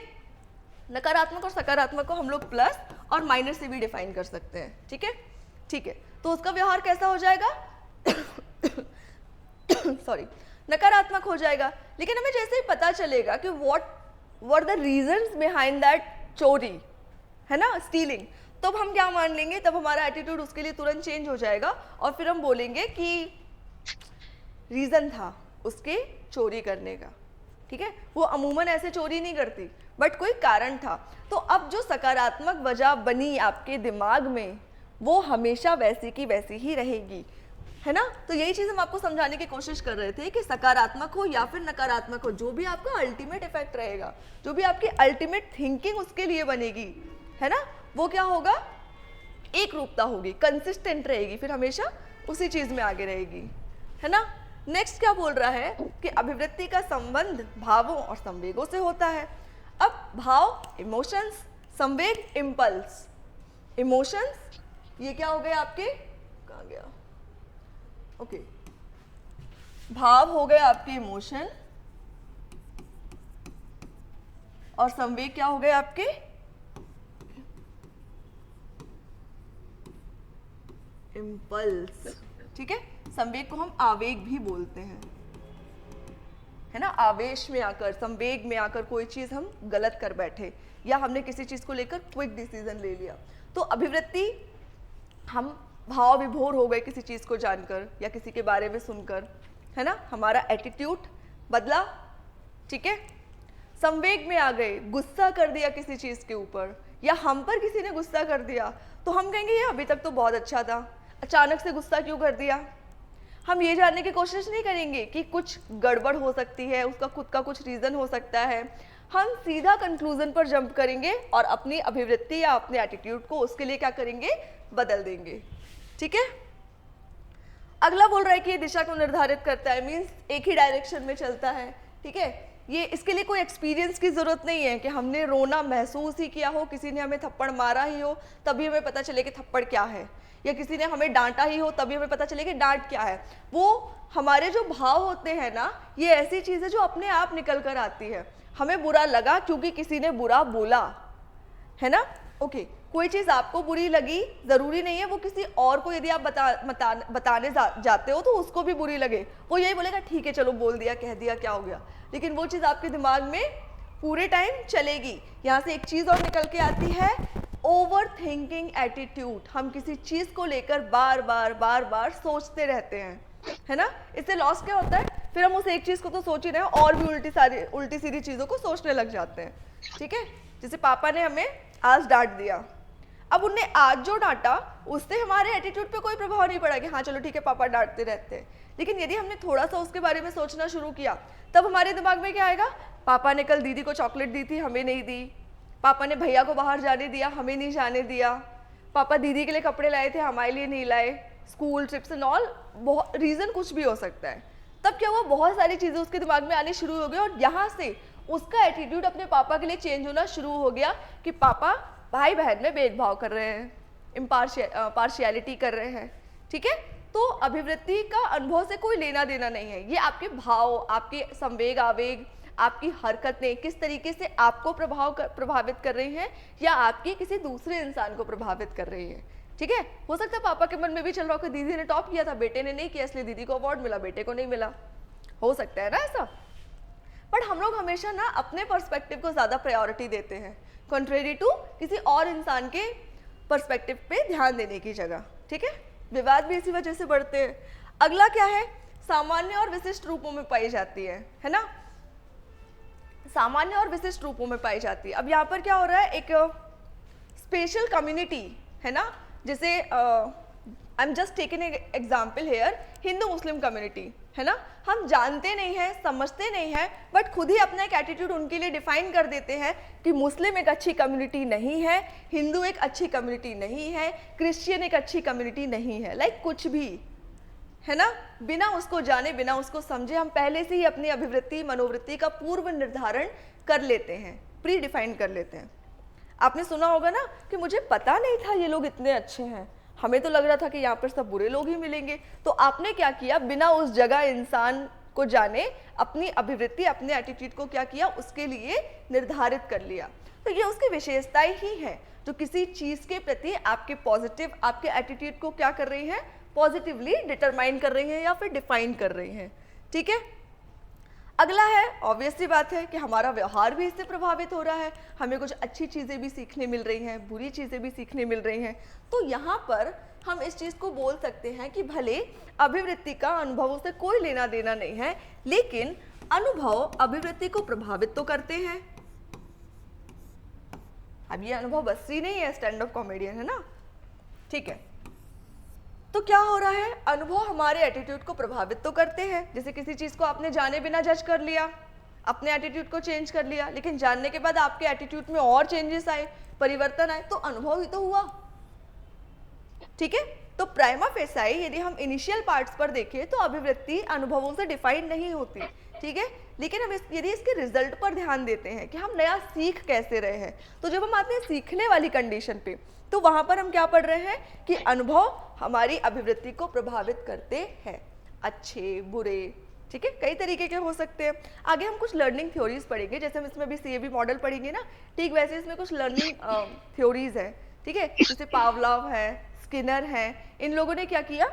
Speaker 1: नकारात्मक और सकारात्मक को हम लोग प्लस और माइनस से भी डिफाइन कर सकते हैं। ठीक है, ठीक है, तो उसका व्यवहार कैसा हो जाएगा सॉरी, नकारात्मक हो जाएगा। लेकिन हमें जैसे ही पता चलेगा कि what the reasons behind that चोरी, है ना, स्टीलिंग, तब हम क्या मान लेंगे, तब हमारा एटीट्यूड उसके लिए तुरंत चेंज हो जाएगा और फिर हम बोलेंगे कि रीजन था उसके चोरी करने का। ठीक है, वो अमूमन ऐसे चोरी नहीं करती, बट कोई कारण था। तो अब जो सकारात्मक वजह बनी आपके दिमाग में वो हमेशा वैसी की वैसी ही रहेगी, है ना। तो यही चीज हम आपको समझाने की कोशिश कर रहे थे कि सकारात्मक हो या फिर नकारात्मक हो, जो भी आपका अल्टीमेट इफेक्ट रहेगा, जो भी आपकी अल्टीमेट थिंकिंग उसके लिए बनेगी, है ना, वो क्या होगा, एक रूपता होगी, कंसिस्टेंट रहेगी, फिर हमेशा उसी चीज में आगे रहेगी, है ना। नेक्स्ट क्या बोल रहा है कि अभिवृत्ति का संबंध भावों और संवेगों से होता है। अब भाव इमोशंस, संवेग इम्पल्स। इमोशंस ये क्या हो गए आपके, कहाँ गया, ओके, भाव हो गए आपके इमोशन और संवेग क्या हो गए आपके इम्पल्स। ठीक है, संवेग को हम आवेग भी बोलते हैं, है ना, आवेश में आकर, संवेग में आकर कोई चीज हम गलत कर बैठे या हमने किसी चीज को लेकर क्विक डिसीजन ले लिया। तो अभिवृत्ति हम भाव विभोर हो गए किसी चीज़ को जानकर या किसी के बारे में सुनकर, है ना, हमारा एटीट्यूड बदला, ठीक है, संवेग में आ गए, गुस्सा कर दिया किसी चीज़ के ऊपर, या हम पर किसी ने गुस्सा कर दिया तो हम कहेंगे ये अभी तक तो बहुत अच्छा था, अचानक से गुस्सा क्यों कर दिया। हम ये जानने की कोशिश नहीं करेंगे कि कुछ गड़बड़ हो सकती है, उसका खुद का कुछ रीज़न हो सकता है। हम सीधा कंक्लूजन पर जंप करेंगे और अपनी अभिवृत्ति या अपने एटीट्यूड को उसके लिए क्या करेंगे, बदल देंगे, ठीक है। अगला बोल रहा है कि ये दिशा को निर्धारित करता है, मीन्स एक ही डायरेक्शन में चलता है, ठीक है। ये इसके लिए कोई एक्सपीरियंस की ज़रूरत नहीं है कि हमने रोना महसूस ही किया हो, किसी ने हमें थप्पड़ मारा ही हो तभी हमें पता चले कि थप्पड़ क्या है, या किसी ने हमें डांटा ही हो तभी हमें पता चले कि डांट क्या है। वो हमारे जो भाव होते हैं ना, ये ऐसी चीज़ है जो अपने आप निकल कर आती है। हमें बुरा लगा क्योंकि किसी ने बुरा बोला, है ना, ओके। कोई चीज़ आपको बुरी लगी, ज़रूरी नहीं है वो किसी और को यदि आप बताने जाते हो तो उसको भी बुरी लगे, वो यही बोलेगा ठीक है चलो बोल दिया, कह दिया, क्या हो गया, लेकिन वो चीज़ आपके दिमाग में पूरे टाइम चलेगी। यहाँ से एक चीज़ और निकल के आती है, ओवर थिंकिंग एटीट्यूड। हम किसी चीज़ को लेकर बार बार सोचते रहते हैं, है ना। इससे लॉस क्या होता है, फिर हम उस एक चीज़ को तो सोच ही रहे हैं और भी उल्टी सीधी चीज़ों को सोचने लग जाते हैं, ठीक है। जैसे पापा ने हमें आज डांट दिया, अब उनने आज जो डांटा उससे हमारे एटीट्यूड पे कोई प्रभाव नहीं पड़ा कि हाँ चलो ठीक है पापा डांटते रहते हैं, लेकिन यदि हमने थोड़ा सा उसके बारे में सोचना शुरू किया तब हमारे दिमाग में क्या आएगा, पापा ने कल दीदी को चॉकलेट दी थी, हमें नहीं दी, पापा ने भैया को बाहर जाने दिया, हमें नहीं जाने दिया, पापा दीदी के लिए कपड़े लाए थे, हमारे लिए नहीं लाए, स्कूल ट्रिप्स एंड ऑल, बहुत रीज़न कुछ भी हो सकता है। तब क्या हुआ, बहुत सारी चीज़ें उसके दिमाग में आनी शुरू हो गई और यहाँ से उसका एटीट्यूड अपने पापा के लिए चेंज होना शुरू हो गया कि पापा भाई बहन में भेदभाव कर रहे हैं, पार्शियलिटी कर रहे हैं, ठीक है। तो अभिवृत्ति का अनुभव से कोई लेना देना नहीं है, ये आपके भाव, आपके संवेग आवेग, आपकी हरकतें किस तरीके से आपको प्रभावित कर रही हैं या आपकी किसी दूसरे इंसान को प्रभावित कर रही है, ठीक है। हो सकता है पापा के मन में भी चल रहा हो कि दीदी ने टॉप किया था, बेटे ने नहीं किया, इसलिए दीदी को अवार्ड मिला, बेटे को नहीं मिला, हो सकता है ना ऐसा। बट हम लोग हमेशा ना अपने पर्सपेक्टिव को ज़्यादा प्रायोरिटी देते हैं, कंट्रेरी टू किसी और इंसान के पर्सपेक्टिव पे ध्यान देने की जगह, ठीक है। विवाद भी इसी वजह से बढ़ते हैं। अगला क्या है, सामान्य और विशिष्ट रूपों में पाई जाती है ना, सामान्य और विशिष्ट रूपों में पाई जाती है। अब यहाँ पर क्या हो रहा है, एक स्पेशल कम्युनिटी है ना, जैसे I am just taking example hair, Hindu Muslim community है ना, हम जानते नहीं हैं, समझते नहीं हैं, बट खुद ही अपना एक एटीट्यूड उनके लिए डिफाइन कर देते हैं कि मुस्लिम एक अच्छी कम्युनिटी नहीं है, हिंदू एक अच्छी कम्युनिटी नहीं है, क्रिश्चियन एक अच्छी कम्युनिटी नहीं है, लाइक कुछ भी, है ना, बिना उसको जाने, बिना उसको समझे हम पहले से ही अपनी अभिवृत्ति, मनोवृत्ति का पूर्व निर्धारण कर लेते हैं, प्री डिफाइन कर लेते हैं। आपने सुना होगा ना कि मुझे पता नहीं था ये लोग इतने अच्छे हैं, हमें तो लग रहा था कि यहाँ पर सब बुरे लोग ही मिलेंगे। तो आपने क्या किया, बिना उस जगह इंसान को जाने अपनी अभिवृत्ति, अपने एटीट्यूड को क्या किया, उसके लिए निर्धारित कर लिया। तो ये उसकी विशेषताएं ही हैं जो किसी चीज़ के प्रति आपके पॉजिटिव, आपके एटीट्यूड को क्या कर रही हैं, पॉजिटिवली डिटरमाइन कर रही हैं या फिर डिफाइन कर रही हैं, ठीक है। अगला है, ऑब्वियस सी बात है कि हमारा व्यवहार भी इससे प्रभावित हो रहा है, हमें कुछ अच्छी चीज़ें भी सीखने मिल रही हैं, बुरी चीज़ें भी सीखने मिल रही हैं। तो यहाँ पर हम इस चीज़ को बोल सकते हैं कि भले अभिवृत्ति का अनुभवों से कोई लेना देना नहीं है, लेकिन अनुभव अभिवृत्ति को प्रभावित तो करते हैं। अब ये अनुभव बस ही नहीं है स्टैंड अप कॉमेडियन, है ना, ठीक है। तो क्या हो रहा है, अनुभव हमारे एटीट्यूड को प्रभावित तो करते हैं। जैसे किसी चीज़ को आपने जाने बिना जज कर लिया, अपने एटीट्यूड को चेंज कर लिया, लेकिन जानने के बाद आपके एटीट्यूड में और चेंजेस आए, परिवर्तन आए, तो अनुभव ही तो हुआ, ठीक है। तो प्राइमा फेसाई यदि हम इनिशियल पार्ट्स पर देखें तो अभिवृत्ति अनुभवों से डिफाइन नहीं होती, ठीक है, लेकिन हम यदि इसके रिजल्ट पर ध्यान देते हैं कि हम नया सीख कैसे रहे हैं, तो जब हम आते हैं सीखने वाली कंडीशन पे, तो वहां पर हम क्या पढ़ रहे हैं कि अनुभव हमारी अभिवृत्ति को प्रभावित करते हैं, अच्छे बुरे, ठीक है, कई तरीके के हो सकते हैं। आगे हम कुछ लर्निंग थ्योरीज पढ़ेंगे, जैसे हम इसमें भी सीएबी मॉडल पढ़ेंगे ना, ठीक वैसे इसमें कुछ लर्निंग थ्योरीज है, ठीक है, जैसे पावलोव है, स्किनर है, इन लोगों ने क्या किया,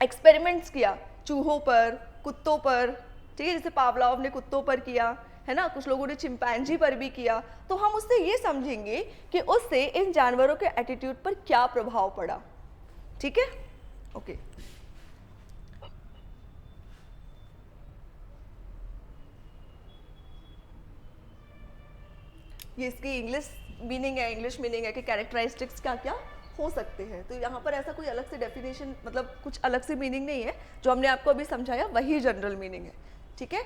Speaker 1: एक्सपेरिमेंट्स किया चूहों पर, कुत्तों पर, ठीक है, जैसे पावलोव ने कुत्तों पर किया, है ना, कुछ लोगों ने चिंपैंजी पर भी किया। तो हम उससे ये समझेंगे कि उससे इन जानवरों के एटीट्यूड पर क्या प्रभाव पड़ा, ठीक है, ओके। ये इसकी इंग्लिश मीनिंग है, इंग्लिश मीनिंग है कि कैरेक्टरिस्टिक्स क्या क्या हो सकते हैं। तो यहाँ पर ऐसा कोई अलग से डेफिनेशन, मतलब कुछ अलग से मीनिंग नहीं है, जो हमने आपको अभी समझाया वही जनरल मीनिंग है, ठीक है।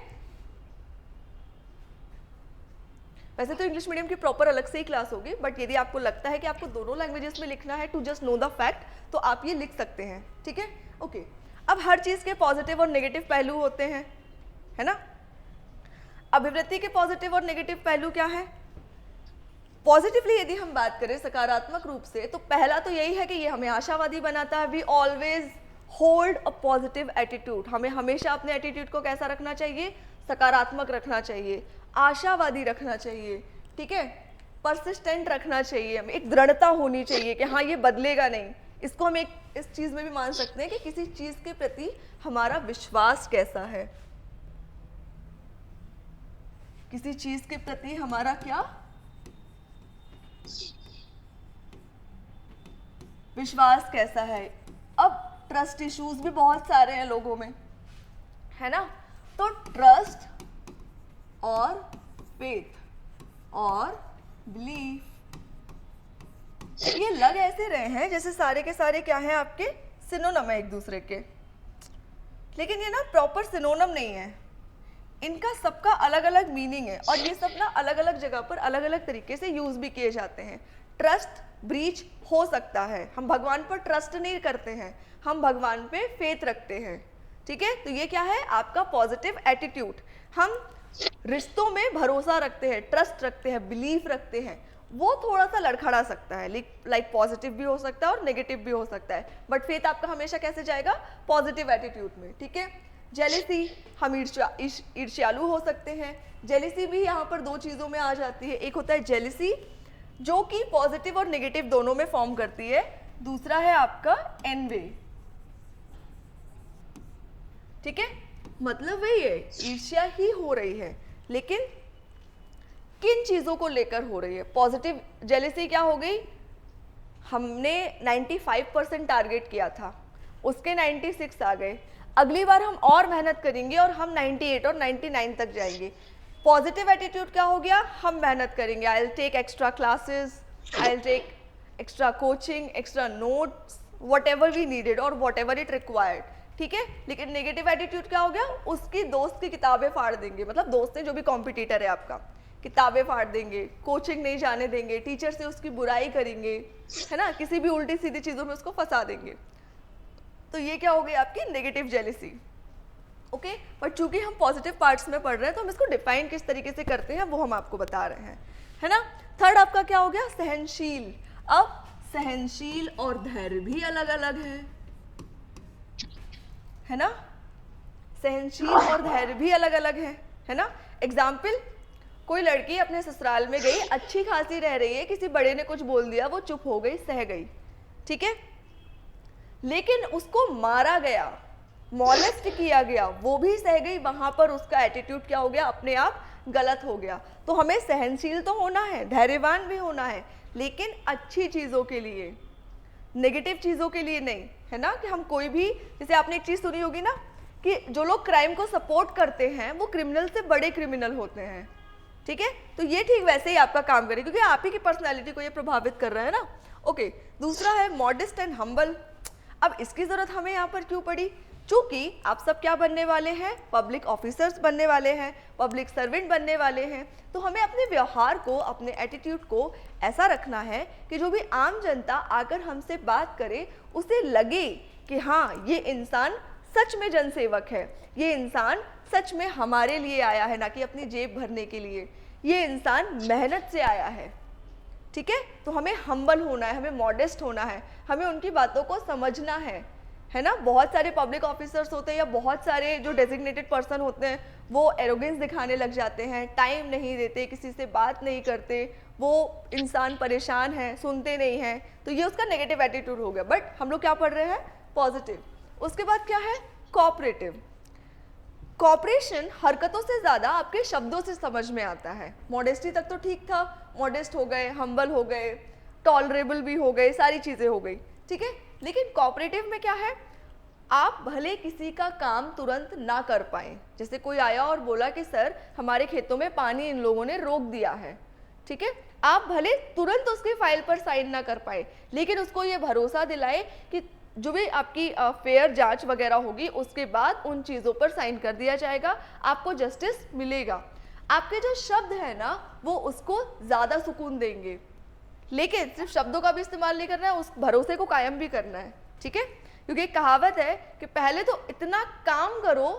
Speaker 1: वैसे तो इंग्लिश मीडियम की प्रॉपर अलग से ही क्लास होगी, बट यदि आपको लगता है कि आपको दोनों लैंग्वेजेस में लिखना है to just know the fact, तो आप ये लिख सकते हैं, ठीक है, ओके। अब हर चीज़ के पॉजिटिव और नेगेटिव पहलू होते हैं, है ना। अभिवृत्ति के पॉजिटिव और नेगेटिव पहलू क्या है? पॉजिटिवली यदि हम बात करें सकारात्मक रूप से, तो पहला तो यही है कि ये हमें आशावादी बनाता है। We always hold a positive attitude. हमें हमेशा अपने एटीट्यूड को कैसा रखना चाहिए? सकारात्मक रखना चाहिए, आशावादी रखना चाहिए, ठीक है, परसिस्टेंट रखना चाहिए, हमें एक दृढ़ता होनी चाहिए कि हाँ ये बदलेगा नहीं। इसको हम एक इस चीज़ में भी मान सकते हैं कि किसी चीज़ के प्रति हमारा विश्वास कैसा है, किसी चीज़ के प्रति हमारा क्या विश्वास कैसा है। अब ट्रस्ट इश्यूज भी बहुत सारे हैं लोगों में, है ना। तो ट्रस्ट और फेथ और बिलीफ, ये लग ऐसे रहे हैं जैसे सारे के सारे क्या हैं आपके सिनोनिम है एक दूसरे के, लेकिन ये ना प्रॉपर सिनोनिम नहीं है। इनका सबका अलग अलग मीनिंग है और ये सब ना अलग अलग जगह पर अलग अलग तरीके से यूज भी किए जाते हैं। ट्रस्ट ब्रीच हो सकता है, हम भगवान पर ट्रस्ट नहीं करते हैं, हम भगवान पे फेथ रखते हैं, ठीक है। तो ये क्या है? आपका पॉजिटिव एटीट्यूड। हम रिश्तों में भरोसा रखते हैं, ट्रस्ट रखते हैं, बिलीफ रखते हैं, वो थोड़ा सा लड़खड़ा सकता है, लाइक पॉजिटिव भी हो सकता है और नेगेटिव भी हो सकता है, बट फेथ आपका हमेशा कैसे जाएगा? पॉजिटिव एटीट्यूड में, ठीक है। जेलिसी, हम ईर्ष्यालु हो सकते हैं। जेलिसी भी यहाँ पर दो चीज़ों में आ जाती है, एक होता है जेलिसी जो कि पॉजिटिव और नेगेटिव दोनों में फॉर्म करती है, दूसरा है आपका एनवी, ठीक है। मतलब वही है, ईर्ष्या ही हो रही है, लेकिन किन चीज़ों को लेकर हो रही है? पॉजिटिव जेलिसी क्या हो गई? हमने 95% टारगेट किया था, उसके 96 आ गए, अगली बार हम और मेहनत करेंगे और हम 98 और 99 तक जाएंगे। पॉजिटिव एटीट्यूड क्या हो गया? हम मेहनत करेंगे, I will take extra classes, I will take extra coaching, extra notes, whatever we needed और वट एवर इट रिक्वायर्ड, ठीक है। लेकिन नेगेटिव एटीट्यूड क्या हो गया? उसकी दोस्त की किताबें फाड़ देंगे, मतलब दोस्त ने जो भी कॉम्पिटिटर है आपका, किताबें फाड़ देंगे, कोचिंग नहीं जाने देंगे, टीचर से उसकी बुराई करेंगे, है ना, किसी भी उल्टी सीधी चीज़ों में उसको फंसा देंगे। तो ये क्या हो गई आपकी नेगेटिव जेलिसी, ओके। बट चूंकि हम पॉजिटिव पार्ट्स में पढ़ रहे हैं तो हम इसको डिफाइन किस तरीके से करते हैं वो हम आपको बता रहे हैं, है ना। थर्ड आपका क्या हो गया? सहनशील। अब सहनशील और धैर्य भी अलग अलग है ना। सहनशील और धैर्य भी अलग अलग है ना। एग्जाम्पल, कोई लड़की अपने ससुराल में गई, अच्छी खासी रह रही है, किसी बड़े ने कुछ बोल दिया, वो चुप हो गई, सह गई, ठीक है। लेकिन उसको मारा गया, मॉलेस्ट किया गया, वो भी सह गई, वहां पर उसका एटीट्यूड क्या हो गया? अपने आप गलत हो गया। तो हमें सहनशील तो होना है, धैर्यवान भी होना है, लेकिन अच्छी चीज़ों के लिए, नेगेटिव चीज़ों के लिए नहीं, है ना। कि हम कोई भी, जैसे आपने एक चीज़ सुनी होगी ना कि जो लोग क्राइम को सपोर्ट करते हैं वो क्रिमिनल से बड़े क्रिमिनल होते हैं, ठीक है। तो ये ठीक वैसे ही आपका काम करे, क्योंकि आप ही की पर्सनैलिटी को ये प्रभावित कर रहा है ना, ओके। दूसरा है मॉडेस्ट एंड हम्बल। अब इसकी ज़रूरत हमें यहाँ पर क्यों पड़ी? चूँकि आप सब क्या बनने वाले हैं? पब्लिक ऑफिसर्स बनने वाले हैं, पब्लिक सर्वेंट बनने वाले हैं। तो हमें अपने व्यवहार को, अपने एटीट्यूड को ऐसा रखना है कि जो भी आम जनता आकर हमसे बात करे उसे लगे कि हाँ ये इंसान सच में जनसेवक है, ये इंसान सच में हमारे लिए आया है, ना कि अपनी जेब भरने के लिए, ये इंसान मेहनत से आया है, ठीक है। तो हमें हम्बल होना है, हमें मॉडेस्ट होना है, हमें उनकी बातों को समझना है ना। बहुत सारे पब्लिक ऑफिसर्स होते हैं या बहुत सारे जो डेजिग्नेटेड पर्सन होते हैं वो एरोगेंस दिखाने लग जाते हैं, टाइम नहीं देते, किसी से बात नहीं करते, वो इंसान परेशान है, सुनते नहीं हैं, तो ये उसका नेगेटिव एटीट्यूड हो गया। बट हम लोग क्या पढ़ रहे हैं? पॉजिटिव। उसके बाद क्या है? कोऑपरेटिव। कॉपरेशन हरकतों से ज़्यादा आपके शब्दों से समझ में आता है। मॉडेस्टी तक तो ठीक था, मॉडेस्ट हो गए, हम्बल हो गए, टॉलरेबल भी हो गए, सारी चीज़ें हो गई, ठीक है। लेकिन कोऑपरेटिव में क्या है, आप भले किसी का काम तुरंत ना कर पाएं, जैसे कोई आया और बोला कि सर हमारे खेतों में पानी इन लोगों ने रोक दिया है, ठीक है, आप भले तुरंत उसकी फाइल पर साइन ना कर पाए, लेकिन उसको ये भरोसा दिलाए कि जो भी आपकी फेयर जांच वगैरह होगी उसके बाद उन चीज़ों पर साइन कर दिया जाएगा, आपको जस्टिस मिलेगा। आपके जो शब्द है ना वो उसको ज़्यादा सुकून देंगे, लेकिन सिर्फ शब्दों का भी इस्तेमाल नहीं करना है, उस भरोसे को कायम भी करना है, ठीक है। क्योंकि एक कहावत है कि पहले तो इतना काम करो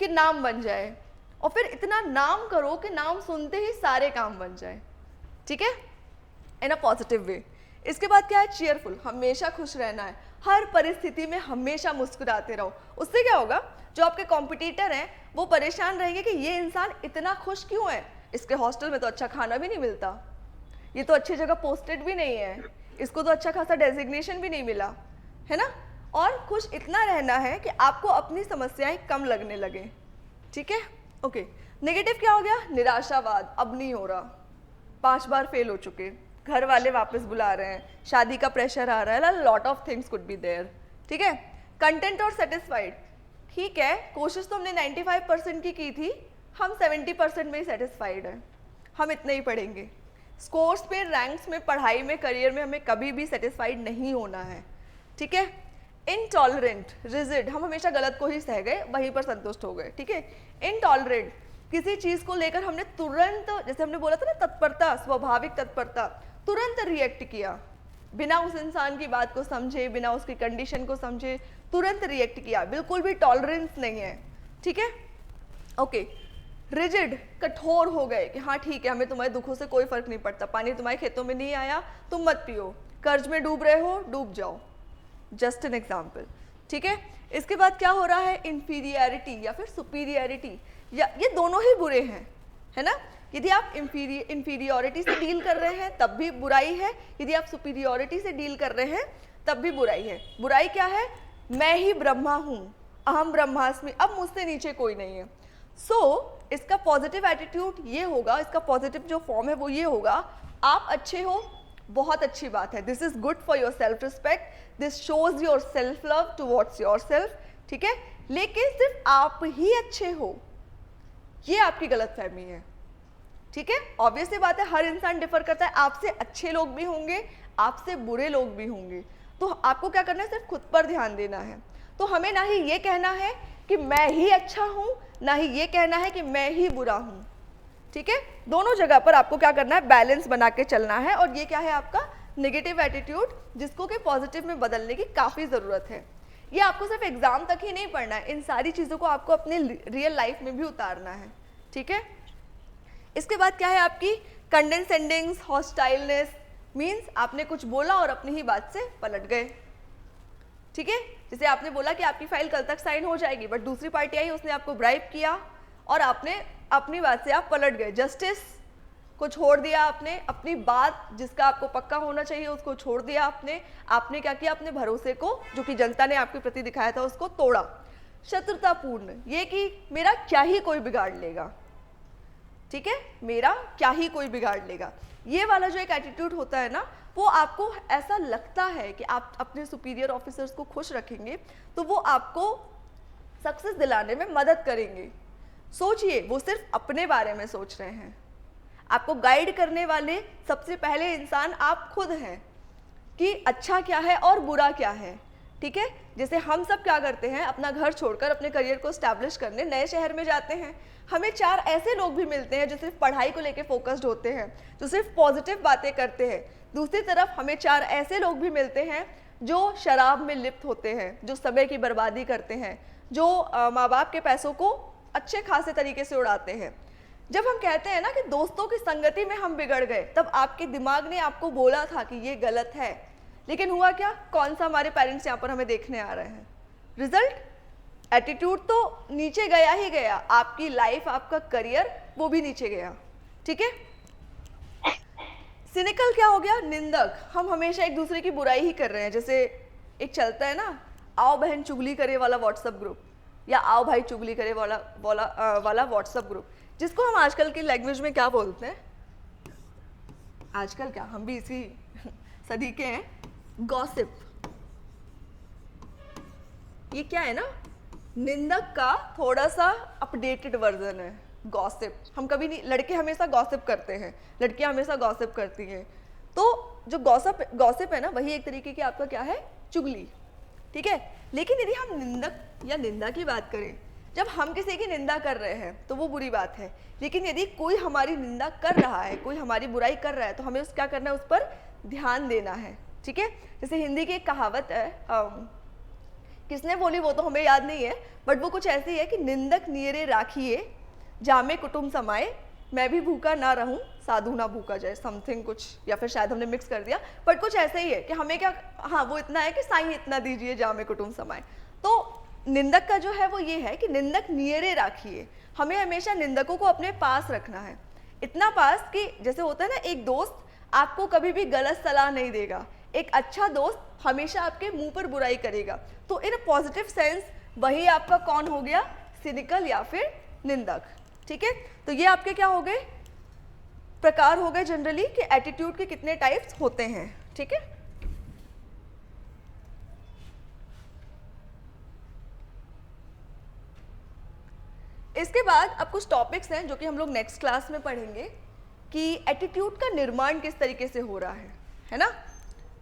Speaker 1: कि नाम बन जाए, और फिर इतना नाम करो कि नाम सुनते ही सारे काम बन जाए, ठीक है, इन अ पॉजिटिव वे। इसके बाद क्या है, चीयरफुल, हमेशा खुश रहना है, हर परिस्थिति में हमेशा मुस्कुराते रहो। उससे क्या होगा, जो आपके कॉम्पिटिटर हैं वो परेशान रहेंगे कि ये इंसान इतना खुश क्यों है, इसके हॉस्टल में तो अच्छा खाना भी नहीं मिलता, ये तो अच्छी जगह पोस्टेड भी नहीं है, इसको तो अच्छा खासा डेजिग्नेशन भी नहीं मिला है ना। और खुश इतना रहना है कि आपको अपनी समस्याएं कम लगने लगे, ठीक है, ओके। नेगेटिव क्या हो गया, निराशावाद, अब नहीं हो रहा, 5 बार फेल हो चुके, घर वाले वापस बुला रहे हैं, शादी का प्रेशर आ रहा है, lot of things could be there, ठीक है। कंटेंट और सेटिस्फाइड, ठीक है, कोशिश तो हमने 95% की थी, हम 70% में ही सेटिस्फाइड हैं, हम इतना ही पढ़ेंगे। स्कोर्स पे, रैंक्स में, पढ़ाई में, करियर में हमें कभी भी सेटिस्फाइड नहीं होना है, ठीक है। इनटॉलरेंट, रिजिड, हम हमेशा गलत को ही सह गए, वहीं पर संतुष्ट हो गए, ठीक है। इनटॉलरेंट, किसी चीज़ को लेकर हमने तुरंत, जैसे हमने बोला था ना, तत्परता, स्वाभाविक तत्परता, तुरंत रिएक्ट किया, बिना उस इंसान की बात को समझे, बिना उसकी कंडीशन को समझे, तुरंत रिएक्ट किया, बिल्कुल भी टॉलरेंस नहीं है, ठीक है, ओके। रिजिड, कठोर हो गए कि हाँ ठीक है, हमें तुम्हारे दुखों से कोई फर्क नहीं पड़ता, पानी तुम्हारे खेतों में नहीं आया, तुम मत पियो, कर्ज में डूब रहे हो, डूब जाओ, जस्ट एन एग्जाम्पल, ठीक है। इसके बाद क्या हो रहा है, इंफीरियरिटी या फिर सुपीरियरिटी, या ये दोनों ही बुरे हैं, है ना। यदि आप इंफीरियरिटी से डील कर रहे हैं तब भी बुराई है, यदि आप सुपीरियरिटी से डील कर रहे हैं तब भी बुराई है। बुराई क्या है, मैं ही ब्रह्मा हूँ, अहम ब्रह्मास्मि, अब मुझसे नीचे कोई नहीं है। इसका पॉजिटिव एटीट्यूड ये होगा, इसका पॉजिटिव जो फॉर्म है वो ये होगा, आप अच्छे हो, बहुत अच्छी बात है, this is good for your self respect, this shows your self love towards your self, ठीक है। लेकिन सिर्फ आप ही अच्छे हो, ये आपकी गलतफहमी है, ठीक है। ऑब्वियस सी बात है, हर इंसान डिफर करता है, आपसे अच्छे लोग भी होंगे, आपसे बुरे लोग भी होंगे, तो आपको क्या करना है, सिर्फ खुद पर ध्यान देना है। तो हमें ना ही ये कहना है कि मैं ही अच्छा हूँ, ना ही ये कहना है कि मैं ही बुरा हूँ, ठीक है। दोनों जगह पर आपको क्या करना है, बैलेंस बना के चलना है, और ये क्या है आपका नेगेटिव एटीट्यूड, जिसको कि पॉजिटिव में बदलने की काफ़ी ज़रूरत है। ये आपको सिर्फ एग्जाम तक ही नहीं पढ़ना है, इन सारी चीज़ों को आपको अपने रियल लाइफ में भी उतारना है, ठीक है। इसके बाद क्या है आपकी कंडेंसेंडिंग्स, हॉस्टाइलनेस, मीन्स आपने कुछ बोला और अपनी ही बात से पलट गए, ठीक है। जैसे आपने बोला कि आपकी फाइल कल तक साइन हो जाएगी, बट दूसरी पार्टी आई, उसने आपको ब्राइब किया और आपने अपनी बात से आप पलट गए, जस्टिस को छोड़ दिया आपने, अपनी बात जिसका आपको पक्का होना चाहिए उसको छोड़ दिया आपने क्या किया, अपने भरोसे को जो कि जनता ने आपके प्रति दिखाया था उसको तोड़ा। शत्रुतापूर्ण, ये कि मेरा क्या ही कोई बिगाड़ लेगा, ठीक है, मेरा क्या ही कोई बिगाड़ लेगा, ये वाला जो एक एटीट्यूड होता है ना, वो आपको ऐसा लगता है कि आप अपने सुपीरियर ऑफिसर्स को खुश रखेंगे तो वो आपको सक्सेस दिलाने में मदद करेंगे। सोचिए, वो सिर्फ अपने बारे में सोच रहे हैं, आपको गाइड करने वाले सबसे पहले इंसान आप खुद हैं कि अच्छा क्या है और बुरा क्या है, ठीक है। जैसे हम सब क्या करते हैं, अपना घर छोड़कर अपने करियर को एस्टैब्लिश करने नए शहर में जाते हैं, हमें 4 ऐसे लोग भी मिलते हैं जो सिर्फ पढ़ाई को लेके फोकस्ड होते हैं, जो सिर्फ पॉजिटिव बातें करते हैं। दूसरी तरफ हमें 4 ऐसे लोग भी मिलते हैं जो शराब में लिप्त होते हैं, जो समय की बर्बादी करते हैं, जो माँ बाप के पैसों को अच्छे खासे तरीके से उड़ाते हैं। जब हम कहते हैं ना कि दोस्तों की संगति में हम बिगड़ गए, तब आपके दिमाग ने आपको बोला था कि ये गलत है, लेकिन हुआ क्या, कौन सा हमारे पेरेंट्स यहाँ पर हमें देखने आ रहे हैं, रिजल्ट, एटीट्यूड तो नीचे गया ही गया, आपकी लाइफ, आपका करियर वो भी नीचे गया, ठीक है। सिनिकल क्या हो गया, निंदक, हम हमेशा एक दूसरे की बुराई ही कर रहे हैं। जैसे एक चलता है ना, आओ बहन चुगली करे वाला व्हाट्सएप ग्रुप, या आओ भाई चुगली करे वाला व्हाट्सएप ग्रुप, जिसको हम आजकल की लैंग्वेज में क्या बोलते हैं, आजकल क्या, हम भी इसी सदी के हैं, गॉसिप, ये क्या है ना, निंदक का थोड़ा सा अपडेटेड वर्जन है गॉसिप। हम कभी नहीं, लड़के हमेशा गॉसिप करते हैं, लड़कियां हमेशा गॉसिप करती हैं। तो जो गॉसिप है ना, वही एक तरीके की आपका क्या है, चुगली, ठीक है। लेकिन यदि हम निंदक या निंदा की बात करें, जब हम किसी की निंदा कर रहे हैं तो वो बुरी बात है, लेकिन यदि कोई हमारी निंदा कर रहा है, कोई हमारी बुराई कर रहा है, तो हमें क्या करना है, उस पर ध्यान देना है, ठीक है। जैसे हिंदी की एक कहावत है, किसने बोली वो तो हमें याद नहीं है, बट वो कुछ ऐसी है कि निंदक नियरे राखिए, जामे कुटुंब समाए, मैं भी भूखा ना रहूं, साधु ना भूखा जाए, समथिंग कुछ, या फिर शायद हमने मिक्स कर दिया, बट कुछ ऐसे ही है कि हमें क्या, हाँ वो इतना है कि साईं इतना दीजिए, जामे कुटुंब समाए। तो निंदक का जो है वो ये है कि निंदक नियरे राखिए, हमें हमेशा निंदकों को अपने पास रखना है, इतना पास कि जैसे होता है ना, एक दोस्त आपको कभी भी गलत सलाह नहीं देगा, एक अच्छा दोस्त हमेशा आपके मुंह पर बुराई करेगा। तो इन पॉजिटिव सेंस वही आपका कौन हो गया, सिनिकल या फिर निंदक, ठीक है। तो ये आपके क्या हो गए, प्रकार हो गए जनरली कि एटीट्यूड के कितने टाइप्स होते हैं, ठीक है। इसके बाद अब कुछ टॉपिक्स हैं जो कि हम लोग नेक्स्ट क्लास में पढ़ेंगे कि एटीट्यूड का निर्माण किस तरीके से हो रहा है ना।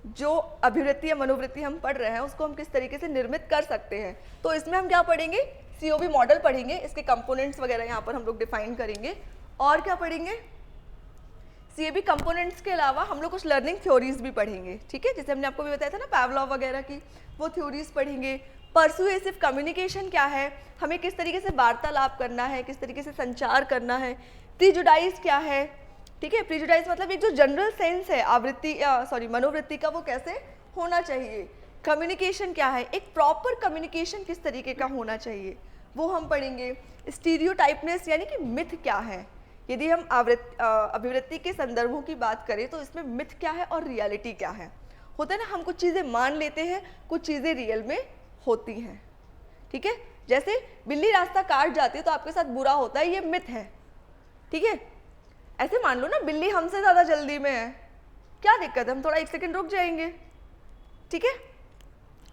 Speaker 1: जो अभिवृत्ति या मनोवृत्ति हम पढ़ रहे हैं उसको हम किस तरीके से निर्मित कर सकते हैं। तो इसमें हम क्या पढ़ेंगे, सीओबी मॉडल पढ़ेंगे, इसके कंपोनेंट्स वगैरह यहाँ पर हम लोग डिफाइन करेंगे। और क्या पढ़ेंगे, सीएबी कंपोनेंट्स के अलावा हम लोग कुछ लर्निंग थ्योरीज भी पढ़ेंगे, ठीक है। जैसे हमने आपको भी बताया था ना, पैवलॉव वगैरह की, वो थ्योरीज पढ़ेंगे। परसुएसिव कम्युनिकेशन क्या है, हमें किस तरीके से वार्तालाप करना है, किस तरीके से संचार करना है। प्रीजुडाइज क्या है, ठीक है। प्रीजुडाइज मतलब एक जो जनरल सेंस है मनोवृत्ति का, वो कैसे होना चाहिए। कम्युनिकेशन क्या है, एक प्रॉपर कम्युनिकेशन किस तरीके का होना चाहिए, वो हम पढ़ेंगे। स्टीरियोटाइपनेस यानी कि मिथ क्या है, यदि हम अभिवृत्ति के संदर्भों की बात करें तो इसमें मिथ क्या है और रियलिटी क्या है। होता है ना, हम कुछ चीज़ें मान लेते हैं, कुछ चीज़ें रियल में होती हैं, ठीक है। जैसे बिल्ली रास्ता काट जाती है तो आपके साथ बुरा होता है, ये मिथ है, ठीक है। ऐसे मान लो ना, बिल्ली हमसे ज़्यादा जल्दी में है, क्या दिक्कत है, हम थोड़ा 1 सेकंड रुक जाएंगे, ठीक है।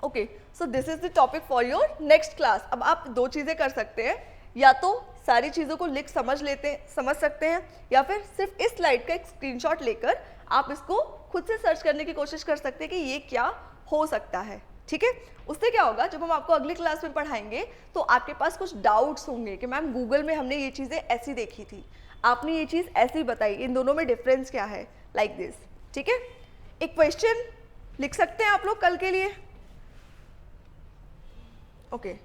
Speaker 1: Okay, so this is the topic for your next class. अब आप दो चीज़ें कर सकते हैं, या तो सारी चीज़ों को लिख समझ सकते हैं, या फिर सिर्फ इस स्लाइड का एक स्क्रीनशॉट लेकर आप इसको खुद से सर्च करने की कोशिश कर सकते हैं कि ये क्या हो सकता है, ठीक है। उससे क्या होगा, जब हम आपको अगली क्लास में पढ़ाएंगे तो आपके पास कुछ डाउट्स होंगे कि मैम गूगल में हमने ये चीज़ें ऐसी देखी थी, आपने ये चीज़ ऐसी बताई, इन दोनों में डिफरेंस क्या है, लाइक दिस, ठीक है। एक क्वेश्चन लिख सकते हैं आप लोग कल के लिए। ओके,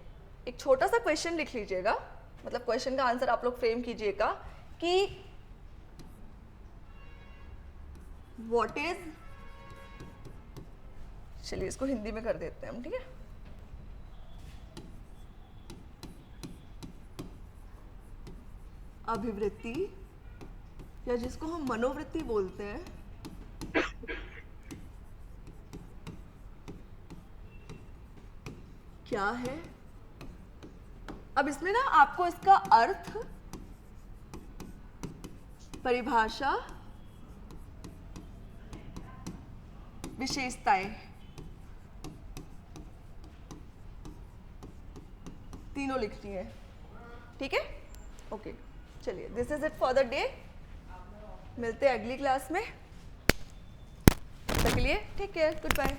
Speaker 1: एक छोटा सा क्वेश्चन लिख लीजिएगा, मतलब क्वेश्चन का आंसर आप लोग फ्रेम कीजिएगा कि व्हाट इज, चलिए इसको हिंदी में कर देते हैं हम, ठीक है। अभिवृत्ति या जिसको हम मनोवृत्ति बोलते हैं, क्या है। अब इसमें ना आपको इसका अर्थ, परिभाषा, विशेषताएं, तीनों लिखनी है, ठीक है। ओके, चलिए, this is it for the day. मिलते हैं अगली क्लास में, तब तक के लिए टेक केयर, गुड बाय।